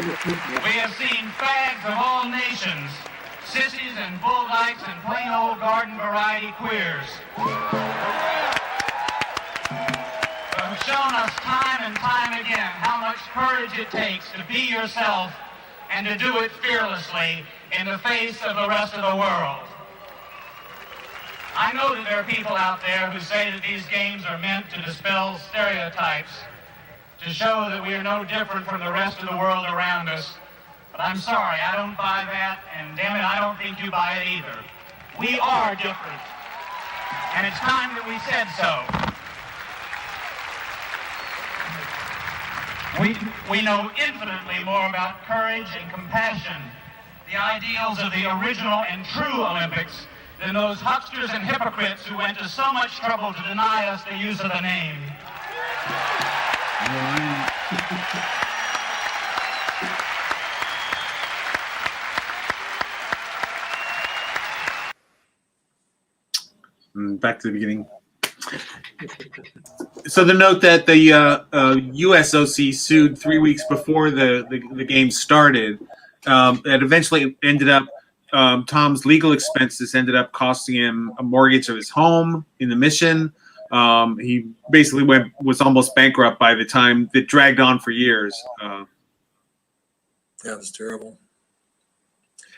We have seen fags of all nations, sissies and bull dykes and plain old garden variety queers, who have shown us time and time again how much courage it takes to be yourself and to do it fearlessly in the face of the rest of the world. I know that there are people out there who say that these games are meant to dispel stereotypes, to show that we are no different from the rest of the world around us. But I'm sorry, I don't buy that, and damn it, I don't think you buy it either. We are different, and it's time that we said so. We know infinitely more about courage and compassion, the ideals of the original and true Olympics, than those hucksters and hypocrites who went to so much trouble to deny us the use of the name. Back to the beginning. So the note that the USOC sued 3 weeks before the game started, that eventually ended up, Tom's legal expenses ended up costing him a mortgage of his home in the Mission. He basically was almost bankrupt by the time it dragged on for years. Yeah, it was terrible.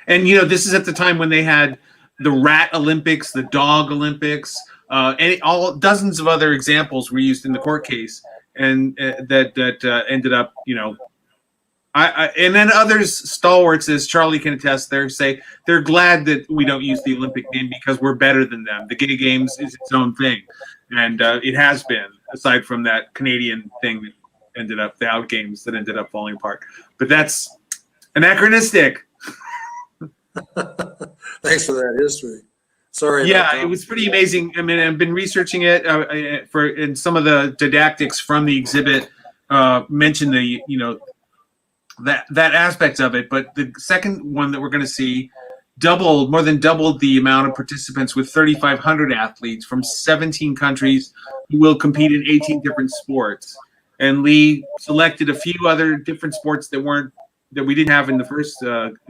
And, this is at the time when they had the rat Olympics, the dog Olympics, and dozens of other examples were used in the court case. And that ended up, and then others, stalwarts, as Charlie can attest, say they're glad that we don't use the Olympic name because we're better than them. The Gay Games is its own thing. And it has been, aside from that Canadian thing that ended up, the Out Games that ended up falling apart. But that's anachronistic. Thanks for that history. Sorry. Yeah, it was pretty amazing. I mean, I've been researching it and some of the didactics from the exhibit mention the that aspect of it. But the second one that we're going to see more than doubled the amount of participants with 3,500 athletes from 17 countries who will compete in 18 different sports. And Lee selected a few other different sports that we didn't have in the first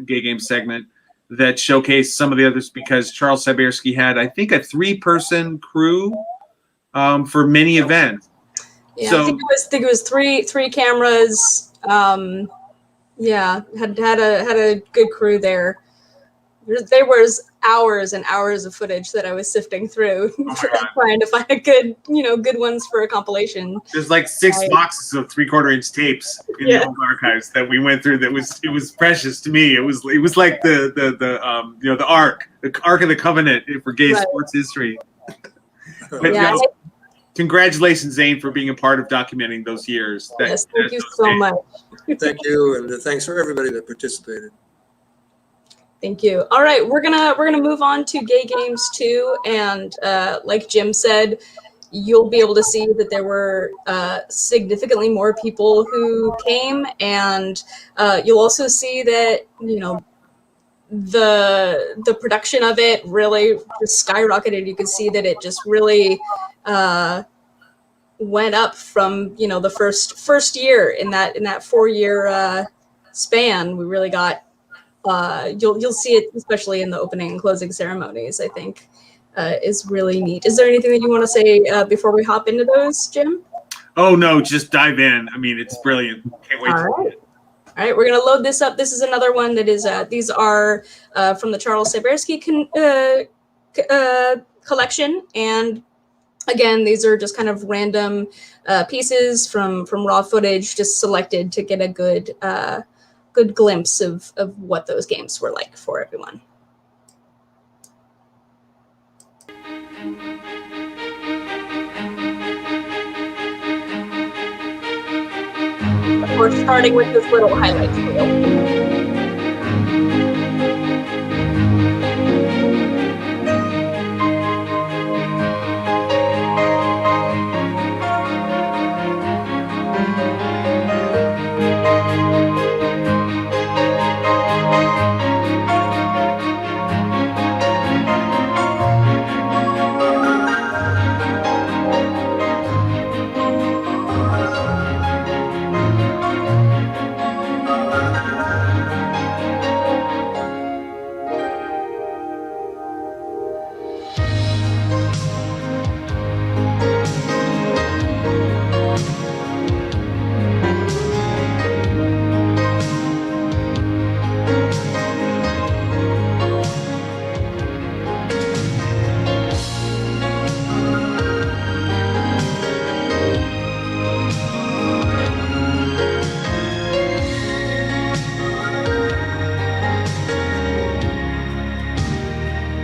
Gay Games segment that showcased some of the others, because Charles Sibersky had, I think, a 3-person crew for many events. Yeah, So, I think it was three cameras. Yeah, had a good crew there. There was hours and hours of footage that I was sifting through, trying to find a good ones for a compilation. There's like 6 boxes of 3/4-inch tapes in the old archives that we went through. It was precious to me. It was like the Ark of the Covenant for gay sports history. But, congratulations, Zane, for being a part of documenting those years. Yes, thank you so much. Thank you, and thanks for everybody that participated. Thank you. All right, we're gonna move on to Gay Games 2, and like Jim said, you'll be able to see that there were significantly more people who came, and you'll also see that the production of it really just skyrocketed. You can see that it just really went up from the first year in that 4-year span. We really got. You'll see it, especially in the opening and closing ceremonies, I think, is really neat. Is there anything that you want to say before we hop into those, Jim? Oh, no, just dive in. I mean, it's brilliant. Can't wait to see it. All right, we're going to load this up. This is another one that is, these are from the Charles Sibersky collection. And again, these are just kind of random pieces from raw footage, just selected to get a good glimpse of what those games were like for everyone. We're starting with this little highlights reel.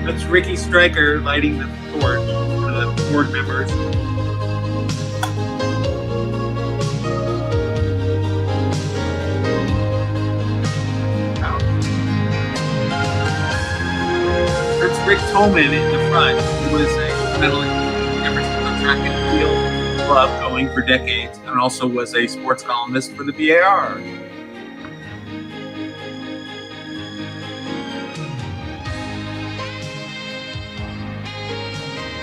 That's Ricky Stryker lighting the torch for the board members. That's Rick Tolman in the front, who was a medalist in the track and field club going for decades, and also was a sports columnist for the BAR.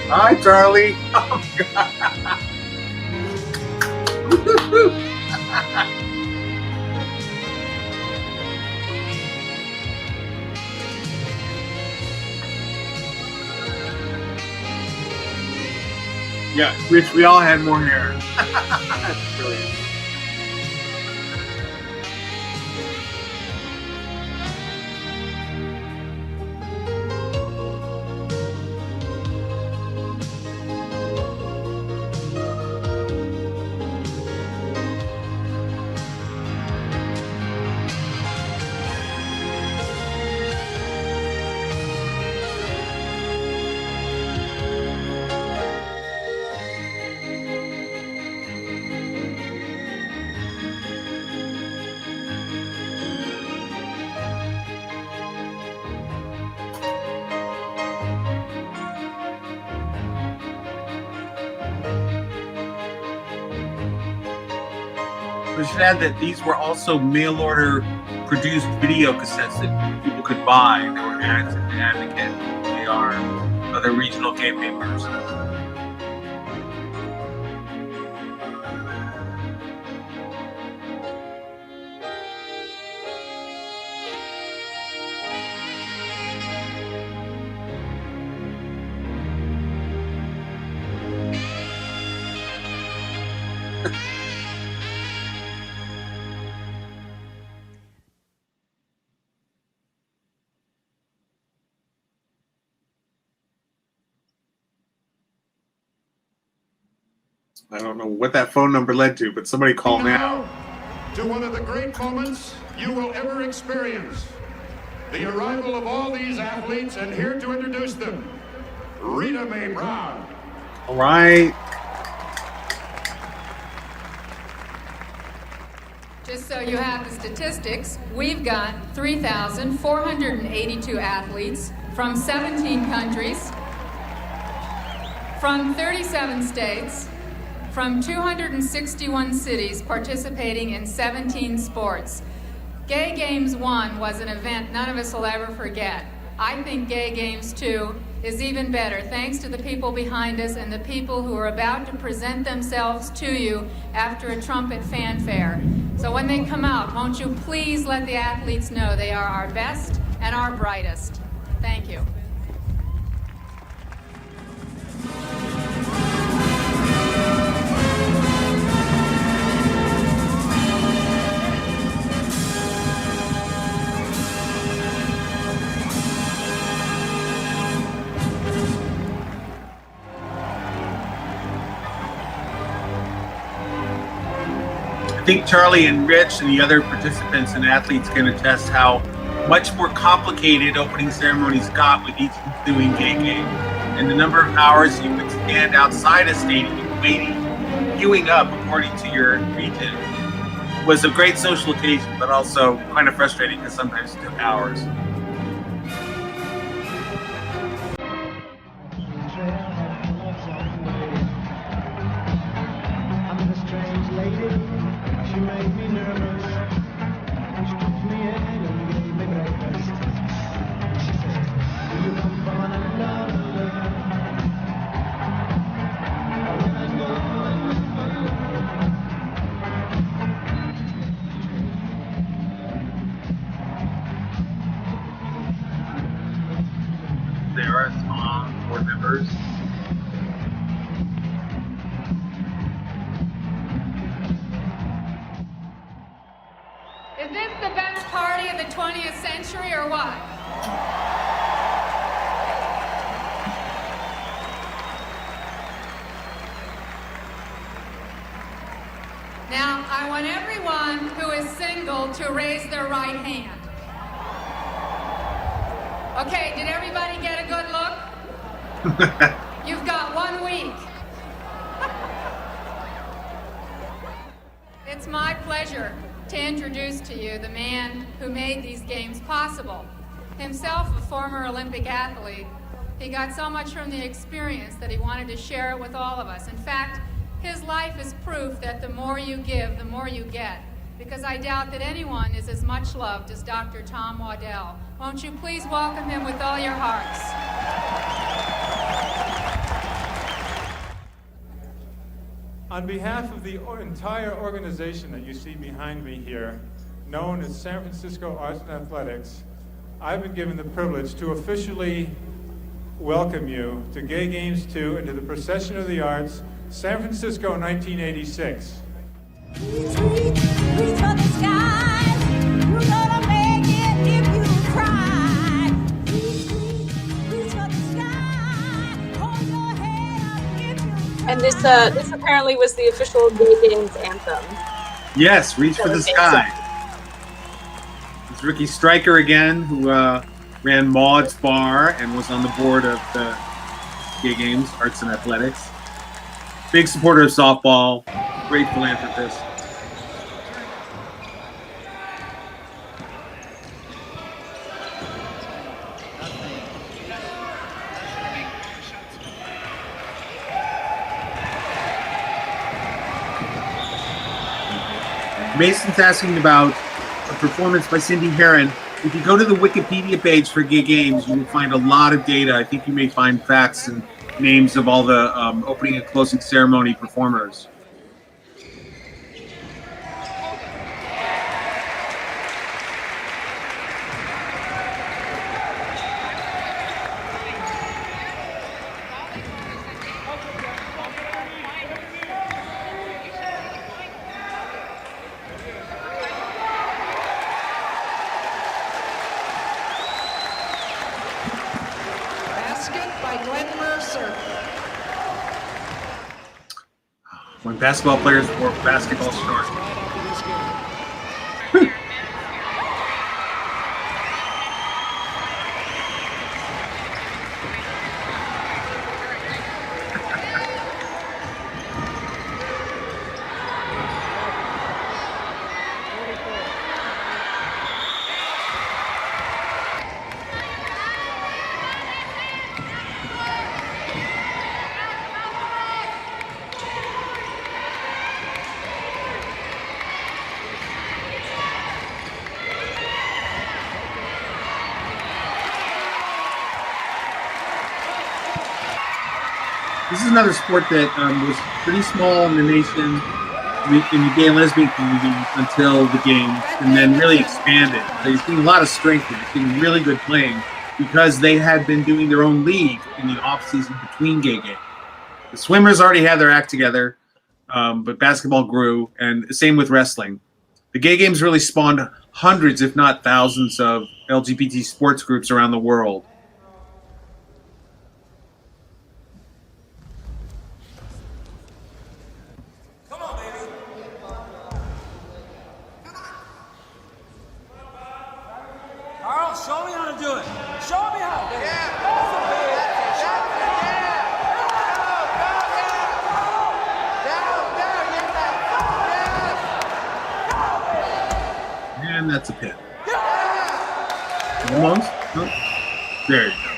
Hi, Charlie. Oh, God. Yeah, Rich, we all had more hair. That's brilliant. We should add that these were also mail order produced video cassettes that people could buy. They were ads in Advocate. They are other regional game papers. I don't know what that phone number led to, but somebody call now. To one of the great moments you will ever experience. The arrival of all these athletes, and here to introduce them, Rita Mae Brown. All right. Just so you have the statistics, we've got 3,482 athletes from 17 countries, from 37 states, from 261 cities participating in 17 sports. Gay Games 1 was an event none of us will ever forget. I think Gay Games 2 is even better, thanks to the people behind us and the people who are about to present themselves to you after a trumpet fanfare. So when they come out, won't you please let the athletes know they are our best and our brightest. Thank you. I think Charlie and Rich and the other participants and athletes can attest how much more complicated opening ceremonies got with each ensuing gay game. And the number of hours you would stand outside a stadium waiting, queuing up according to your region was a great social occasion, but also kind of frustrating because sometimes it took hours. Sarah, Tom, board members. Is this the best party of the 20th century or what? Now, I want everyone who is single to raise their right hand. Okay, did everybody get a good look? You've got 1 week. It's my pleasure to introduce to you the man who made these games possible. Himself a former Olympic athlete, he got so much from the experience that he wanted to share it with all of us. In fact, his life is proof that the more you give, the more you get. Because I doubt that anyone is as much loved as Dr. Tom Waddell. Won't you please welcome him with all your hearts? On behalf of the entire organization that you see behind me here, known as San Francisco Arts and Athletics, I've been given the privilege to officially welcome you to Gay Games 2 and to the Procession of the Arts, San Francisco 1986. Reach for the sky. You're gonna make it if you try. Reach for the sky. Hold your head up if you try. And this apparently was the official Gay Games anthem. Yes, Reach for the Sky. It's Ricky Stryker again, who ran Maud's Bar and was on the board of the Gay Games, Arts and Athletics. Big supporter of softball, great philanthropist. Mason's asking about a performance by Cindy Heron. If you go to the Wikipedia page for Gay Games, you will find a lot of data. I think you may find facts and names of all the opening and closing ceremony performers. When basketball players wore basketball shorts. This is another sport that was pretty small in the nation, in the gay and lesbian community until the games, and then really expanded. So you're seeing a lot of strength, you're seeing really good playing because they had been doing their own league in the off season between gay games. The swimmers already had their act together, but basketball grew, and same with wrestling. The gay games really spawned hundreds, if not thousands, of LGBT sports groups around the world. Carl, show me how to do it. Show me how. And that's a pin. Almost. Oh, there you go.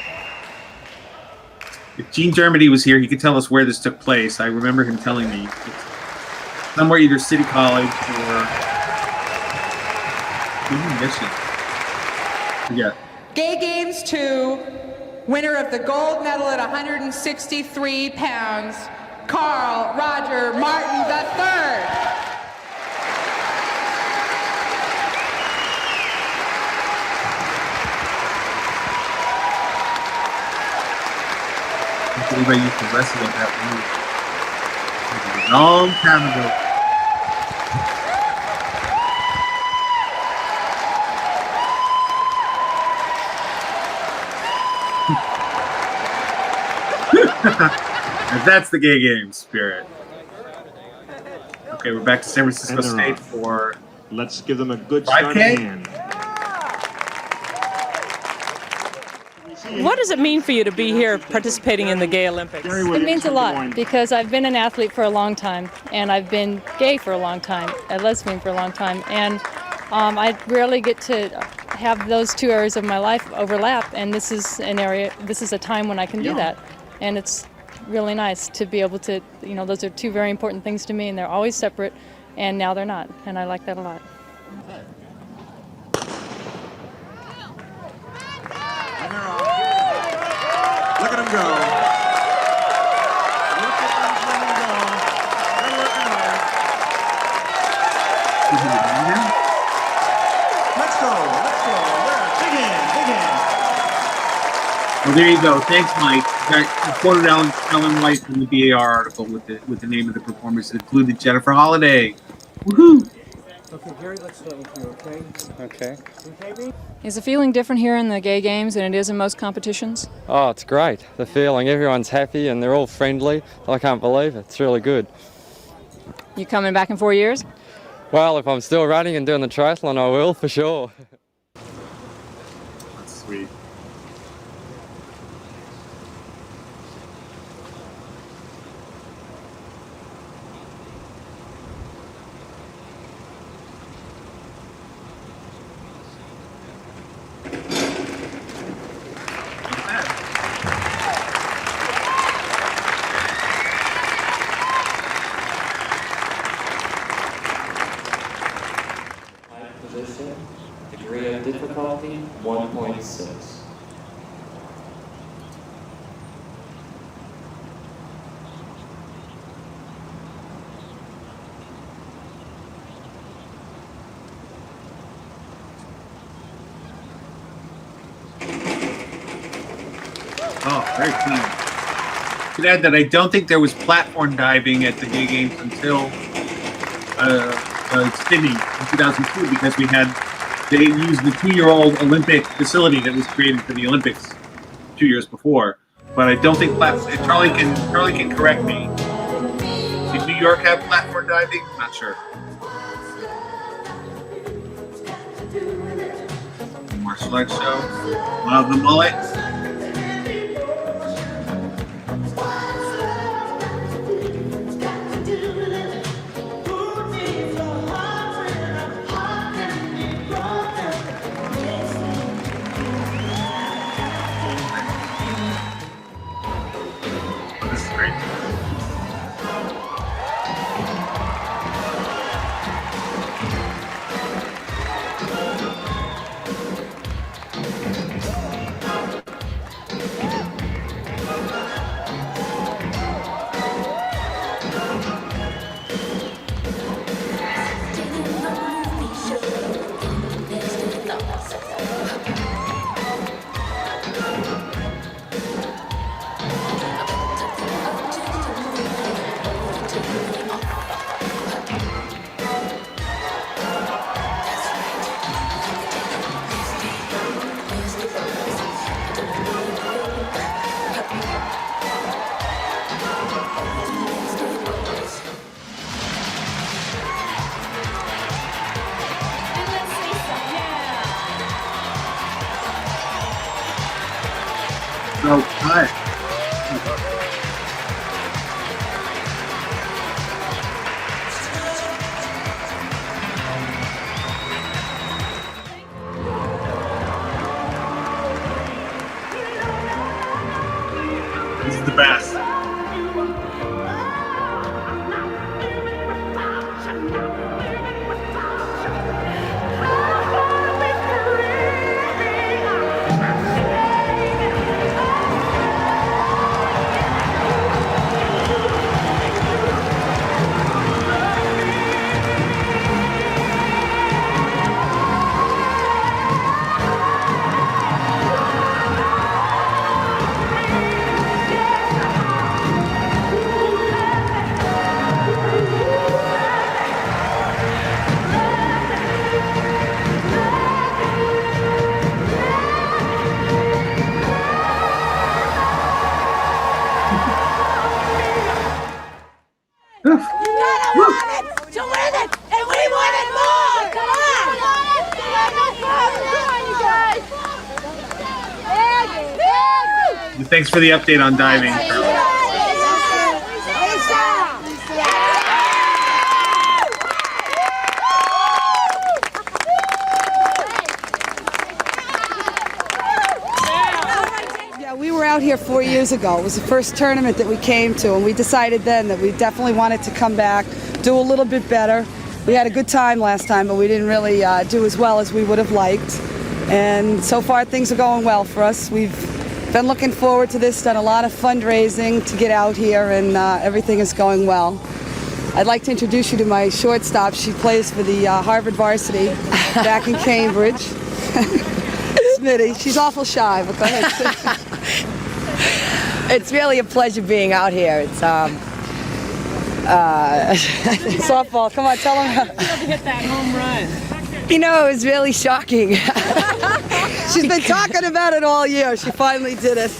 If Gene Dermody was here, he could tell us where this took place. I remember him telling me it's somewhere either City College or even Michigan. Yeah. Gay Games 2, winner of the gold medal at 163 pounds, Carl Roger Martin III. Anybody used to wrestle at that move. It was a long time ago. And that's the gay game spirit. Okay, we're back to San Francisco State for. Let's give them a good 5K? starting hand. What does it mean for you to be here participating in the Gay Olympics? It means a lot because I've been an athlete for a long time, and I've been gay for a long time, a lesbian for a long time, and I rarely get to have those two areas of my life overlap, and this is a time when I can do that, and it's really nice to be able to, those are two very important things to me, and they're always separate, and now they're not, and I like that a lot. Look at him go. Look at them go. They're working hard. Let's go. Let's go. Big hand. Big hand. Well, there you go. Thanks, Mike. I quoted Ellen White from the BAR article with the name of the performers. It included Jennifer Holliday. Woohoo! Okay, Gary, let's start with you, okay? Okay. Okay, Is the feeling different here in the gay games than it is in most competitions? Oh, it's great. The feeling, everyone's happy and they're all friendly. I can't believe it. It's really good. You coming back in 4 years? Well, if I'm still running and doing the triathlon, I will, for sure. That's sweet. joyous. Oh, very clean. I should add that I don't think there was platform diving at the gay games until Sydney in 2002 because they used the 2-year-old Olympic facility that was created for the Olympics 2 years before. But I don't think Charlie can correct me. Did New York have platform diving? I'm not sure. Martial arts show. Love the mullet. This is great. So, hi. This is the best. You gotta want it to win it, and we want it more. Come on. Thanks for the update on diving, Charlie. Yeah, we were out here 4 years ago. It was the first tournament that we came to, and we decided then that we definitely wanted to come back, do a little bit better. We had a good time last time, but we didn't really do as well as we would have liked. And so far, things are going well for us. We've been looking forward to this, done a lot of fundraising to get out here, and everything is going well. I'd like to introduce you to my shortstop. She plays for the Harvard varsity back in Cambridge. Smitty, she's awful shy, but go ahead. It's really a pleasure being out here. It's softball. Come on, tell them. Hit that home run. You know, it was really shocking. She's been talking about it all year. She finally did it.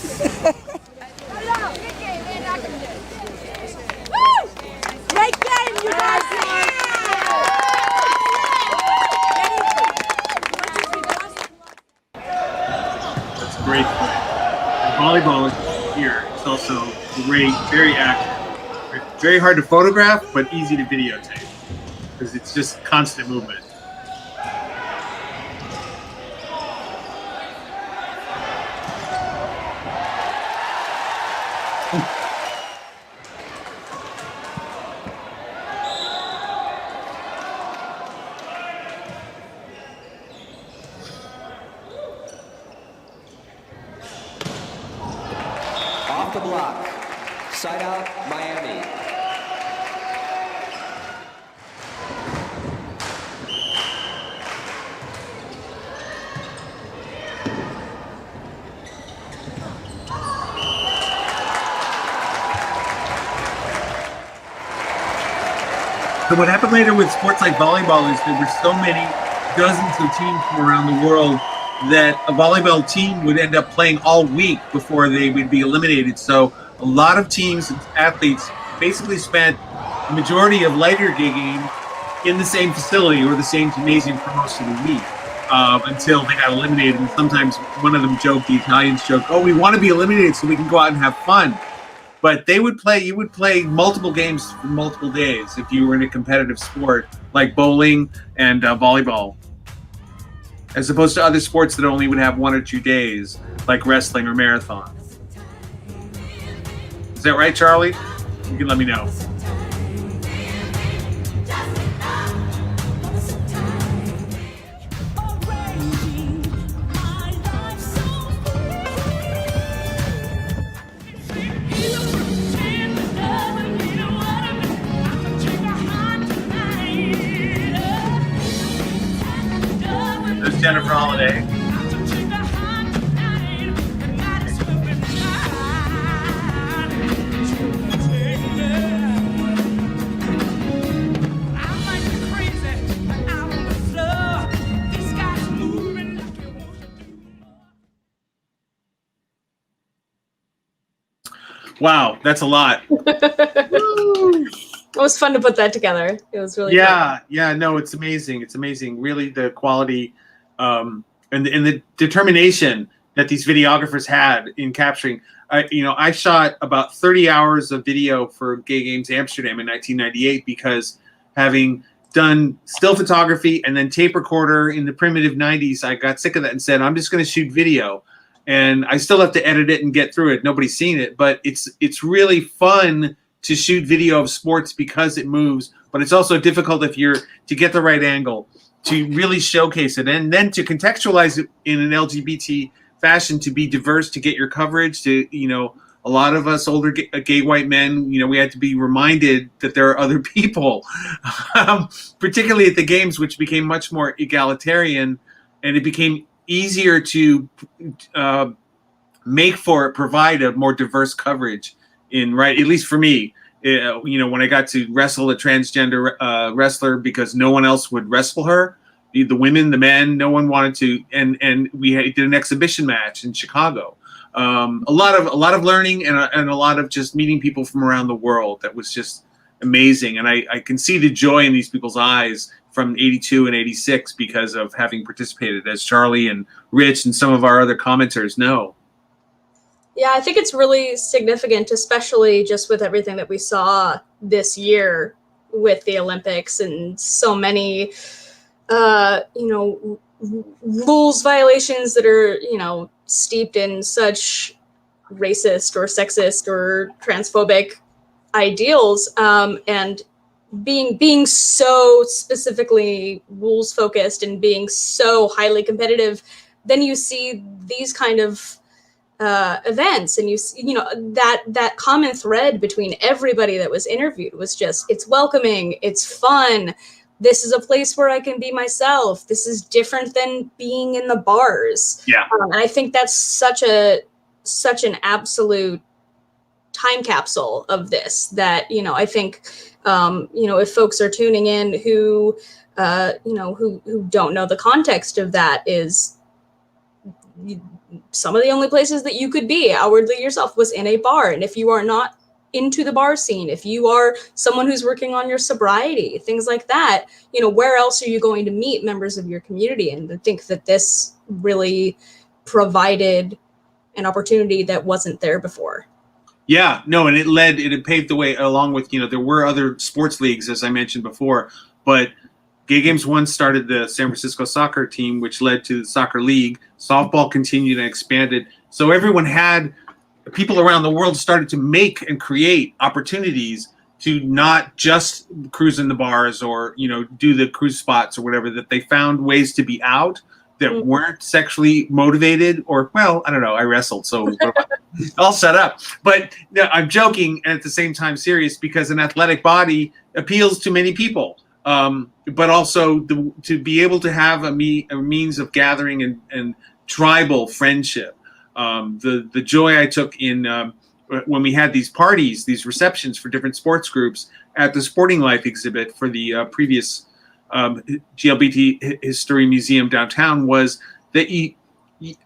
Great game, you guys. That's a great play. And volleyball is here. It's also great, very active. Very hard to photograph, but easy to videotape because it's just constant movement. Side out, Miami. So what happened later with sports like volleyball is there were so many dozens of teams from around the world that a volleyball team would end up playing all week before they would be eliminated. So a lot of teams and athletes basically spent the majority of lighter gigging in the same facility or the same gymnasium for most of the week until they got eliminated. And sometimes one of them joked, the Italians joked, "Oh, we want to be eliminated so we can go out and have fun." But you would play multiple games for multiple days if you were in a competitive sport like bowling and volleyball, as opposed to other sports that only would have 1 or 2 days, like wrestling or marathon. Is that right, Charlie? You can let me know. There's Jennifer Holiday. Wow, that's a lot. It was fun to put that together. It was really fun. Yeah, no, it's amazing. It's amazing. Really, the quality and the determination that these videographers had in capturing. I shot about 30 hours of video for Gay Games Amsterdam in 1998 because having done still photography and then tape recorder in the primitive 90s, I got sick of that and said, I'm just going to shoot video. And I still have to edit it and get through it. Nobody's seen it, but it's really fun to shoot video of sports because it moves, but it's also difficult if you're to get the right angle to really showcase it and then to contextualize it in an LGBT fashion, to be diverse, to get your coverage, to, a lot of us older gay white men, we had to be reminded that there are other people, particularly at the games, which became much more egalitarian, and it became easier to provide a more diverse coverage at least for me, when I got to wrestle a transgender wrestler because no one else would wrestle her, the women, the men, no one wanted to, and we did an exhibition match in Chicago. A lot of learning and a lot of just meeting people from around the world. That was just amazing, and I can see the joy in these people's eyes from 82 and 86 because of having participated, as Charlie and Rich and some of our other commenters know. Yeah, I think it's really significant, especially just with everything that we saw this year with the Olympics and so many, rules violations that are, steeped in such racist or sexist or transphobic ideals, and being so specifically rules focused and being so highly competitive, then you see these kind of events, and that common thread between everybody that was interviewed was just, it's welcoming, it's fun, this is a place where I can be myself, this is different than being in the bars. And I think that's such an absolute time capsule of this, that I think if folks are tuning in who don't know the context of that, is some of the only places that you could be outwardly yourself was in a bar. And if you are not into the bar scene, if you are someone who's working on your sobriety, things like that, where else are you going to meet members of your community? And I think that this really provided an opportunity that wasn't there before. Yeah, no, and it paved the way, along with, there were other sports leagues, as I mentioned before, but Gay Games 1 started the San Francisco soccer team, which led to the soccer league. Softball continued and expanded. So people around the world started to make and create opportunities to not just cruise in the bars or, do the cruise spots or whatever, that they found ways to be out, that weren't sexually motivated, or, well, I don't know. I wrestled, so I'll shut up. But no, I'm joking and at the same time serious, because an athletic body appeals to many people. But also to be able to have a means of gathering and tribal friendship. The joy I took in when we had these parties, these receptions for different sports groups at the Sporting Life exhibit for the previous GLBT History Museum downtown, was that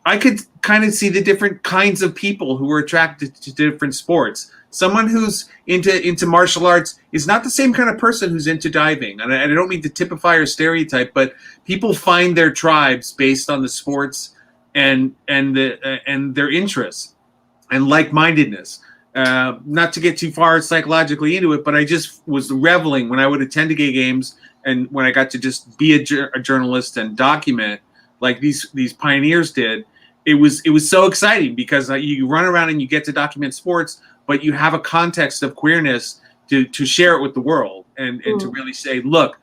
I could kind of see the different kinds of people who were attracted to different sports. Someone who's into martial arts is not the same kind of person who's into diving. And I don't mean to typify or stereotype, but people find their tribes based on the sports and their interests and like-mindedness. Not to get too far psychologically into it, but I just was reveling when I would attend to gay games, and when I got to just be a journalist and document like these pioneers did. It was so exciting, because you run around and you get to document sports, but you have a context of queerness to share it with the world, and to really say, look,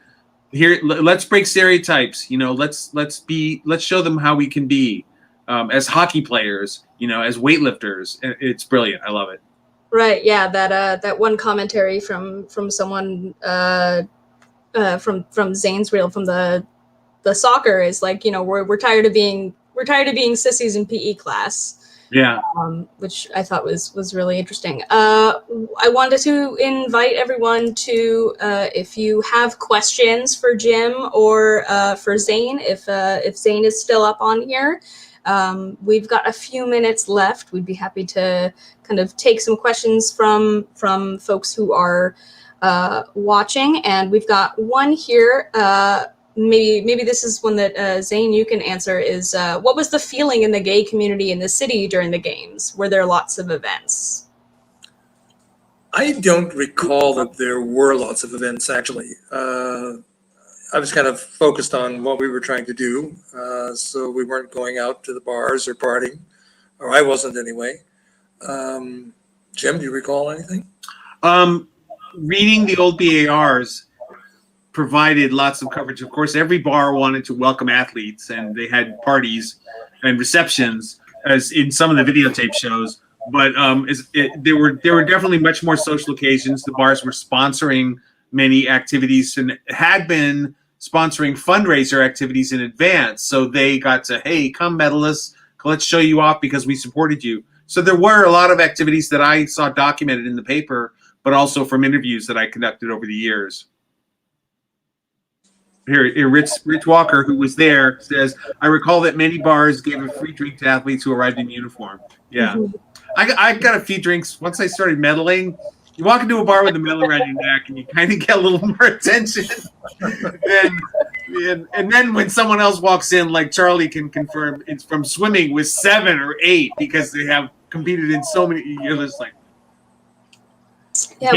here, let's break stereotypes. Let's show them how we can be as hockey players, as weightlifters. It's brilliant. I love it. Right. Yeah. That one commentary from someone from Zane's reel from the soccer is like, we're tired of being sissies in PE class. Yeah. Which I thought was really interesting. I wanted to invite everyone to, if you have questions for Jim or for Zane, if Zane is still up on here, we've got a few minutes left. We'd be happy to kind of take some questions from folks who are watching, and we've got one here. Maybe this is one that Zane, you can answer. Is what was the feeling in the gay community in the city during the games? Were there lots of events? I don't recall that there were lots of events, actually. I was kind of focused on what we were trying to do, so we weren't going out to the bars or partying, or I wasn't anyway. Jim, do you recall anything? Reading the old BARs provided lots of coverage. Of course, every bar wanted to welcome athletes, and they had parties and receptions, as in some of the videotape shows. But there were definitely much more social occasions. The bars were sponsoring many activities and had been sponsoring fundraiser activities in advance. So they got to, hey, come medalists, let's show you off because we supported you. So there were a lot of activities that I saw documented in the paper, but also from interviews that I conducted over the years. Here, Rich Walker, who was there, says, I recall that many bars gave a free drink to athletes who arrived in uniform. Yeah. I got a few drinks. Once I started medaling, you walk into a bar with a medal around your neck and you kind of get a little more attention. and then when someone else walks in, like Charlie can confirm, it's from swimming with 7 or 8 because they have competed in so many. You're just like, yeah,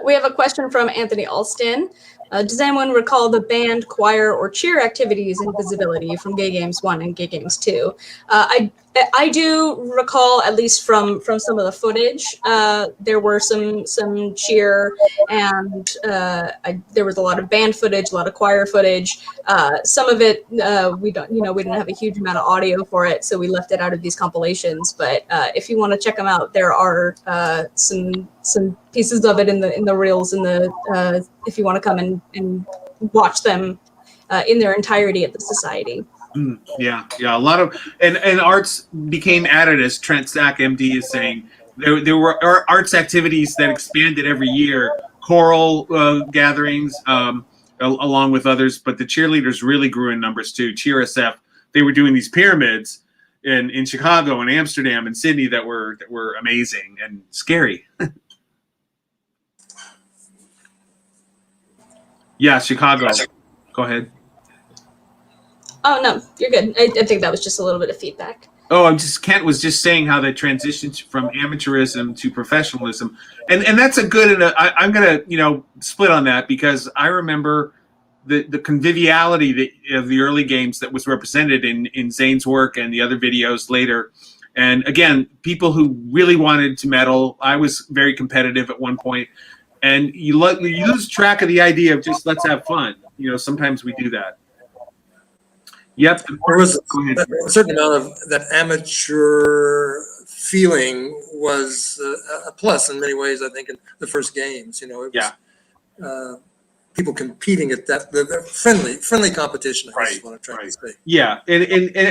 we have a question from Anthony Alston. Does anyone recall the band, choir, or cheer activities in Visibility from Gay Games 1 and Gay Games 2? I do recall, at least from some of the footage, there were some cheer, and there was a lot of band footage, a lot of choir footage. Some of it we didn't have a huge amount of audio for it, so we left it out of these compilations. But if you want to check them out, there are some pieces of it in the reels if you want to come and watch them in their entirety at the society. Yeah, a lot of and arts became added, as Trent Stack MD is saying. There were arts activities that expanded every year, choral gatherings along with others, but the cheerleaders really grew in numbers too. Cheer SF, they were doing these pyramids in Chicago and Amsterdam and Sydney that were amazing and scary. Yeah, Chicago. Go ahead. Oh, no, you're good. I think that was just a little bit of feedback. Oh, Kent was just saying how they transitioned from amateurism to professionalism. And that's a good, and I'm going to, split on that, because I remember the conviviality of the early games that was represented in Zane's work and the other videos later. And again, people who really wanted to medal. I was very competitive at one point. And you lose track of the idea of just let's have fun. Sometimes we do that. Yep. There was a certain amount of that amateur feeling was a plus in many ways, I think, in the first games. It was people competing at the friendly competition, I guess is what I'm trying to say. Yeah, and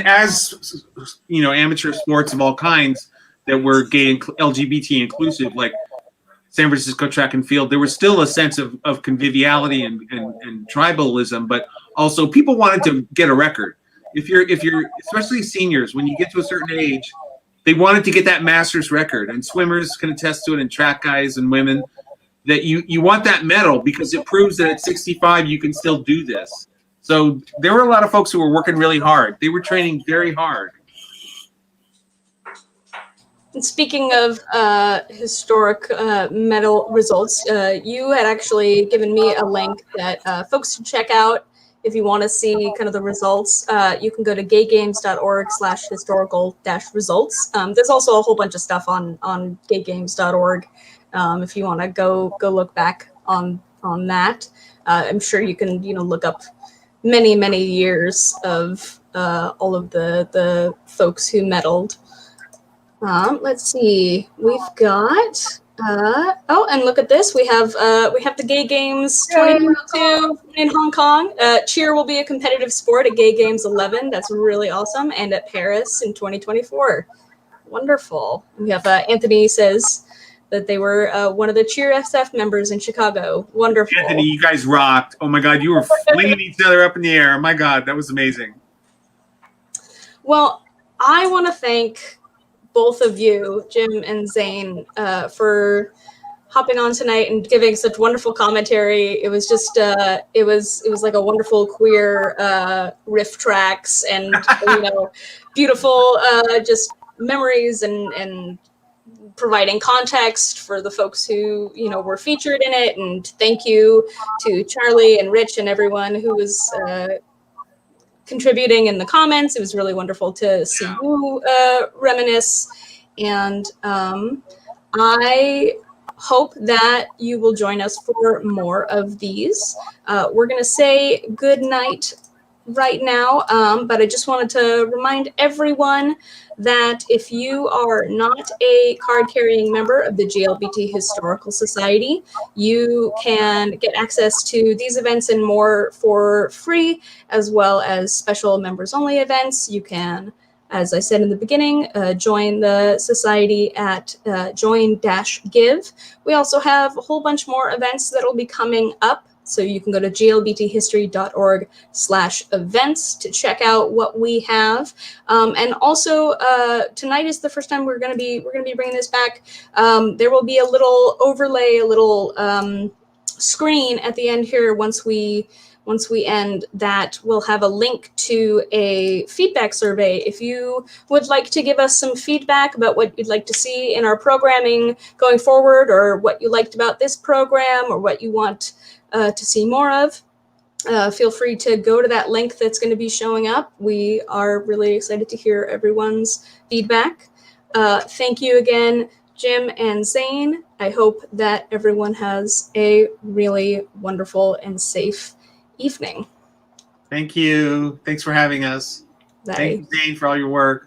as amateur sports of all kinds that were gay and LGBT inclusive, like San Francisco track and field, there was still a sense of conviviality and tribalism, but also people wanted to get a record. If you're especially seniors, when you get to a certain age, they wanted to get that master's record, and swimmers can attest to it, and track guys and women, that you want that medal because it proves that at 65 you can still do this. So there were a lot of folks who were working really hard. They were training very hard. And speaking of historic medal results, you had actually given me a link that folks should check out if you want to see kind of the results. You can go to gaygames.org/historical-results. There's also a whole bunch of stuff on gaygames.org if you want to go look back on that. I'm sure you can look up many years of all of the folks who medaled. Let's see. We've got and look at this. We have the Gay Games 2022 in Hong Kong. Cheer will be a competitive sport at Gay Games 11. That's really awesome. And at Paris in 2024. Wonderful. We have Anthony says that they were one of the Cheer SF members in Chicago. Wonderful. Anthony, you guys rocked. Oh my God, you were flinging each other up in the air. My God, that was amazing. Well, I want to thank both of you, Jim and Zane, for hopping on tonight and giving such wonderful commentary. It was just it was like a wonderful queer riff tracks and beautiful just memories and providing context for the folks who were featured in it. And thank you to Charlie and Rich and everyone who was contributing in the comments. It was really wonderful to see you reminisce, and I hope that you will join us for more of these. We're going to say good night right now, but I just wanted to remind everyone that if you are not a card-carrying member of the GLBT Historical Society, you can get access to these events and more for free, as well as special members-only events. You can, as I said in the beginning, join the society at join-give. We also have a whole bunch more events that will be coming up. So you can go to glbthistory.org/events to check out what we have. And also tonight is the first time we're going to be bringing this back. There will be a little overlay, a little screen at the end here once we end that will have a link to a feedback survey. If you would like to give us some feedback about what you'd like to see in our programming going forward, or what you liked about this program, or what you want to see more of, feel free to go to that link that's going to be showing up. We are really excited to hear everyone's feedback. Thank you again, Jim and Zane. I hope that everyone has a really wonderful and safe evening. Thank you. Thanks for having us. Bye. Thank you, Zane, for all your work.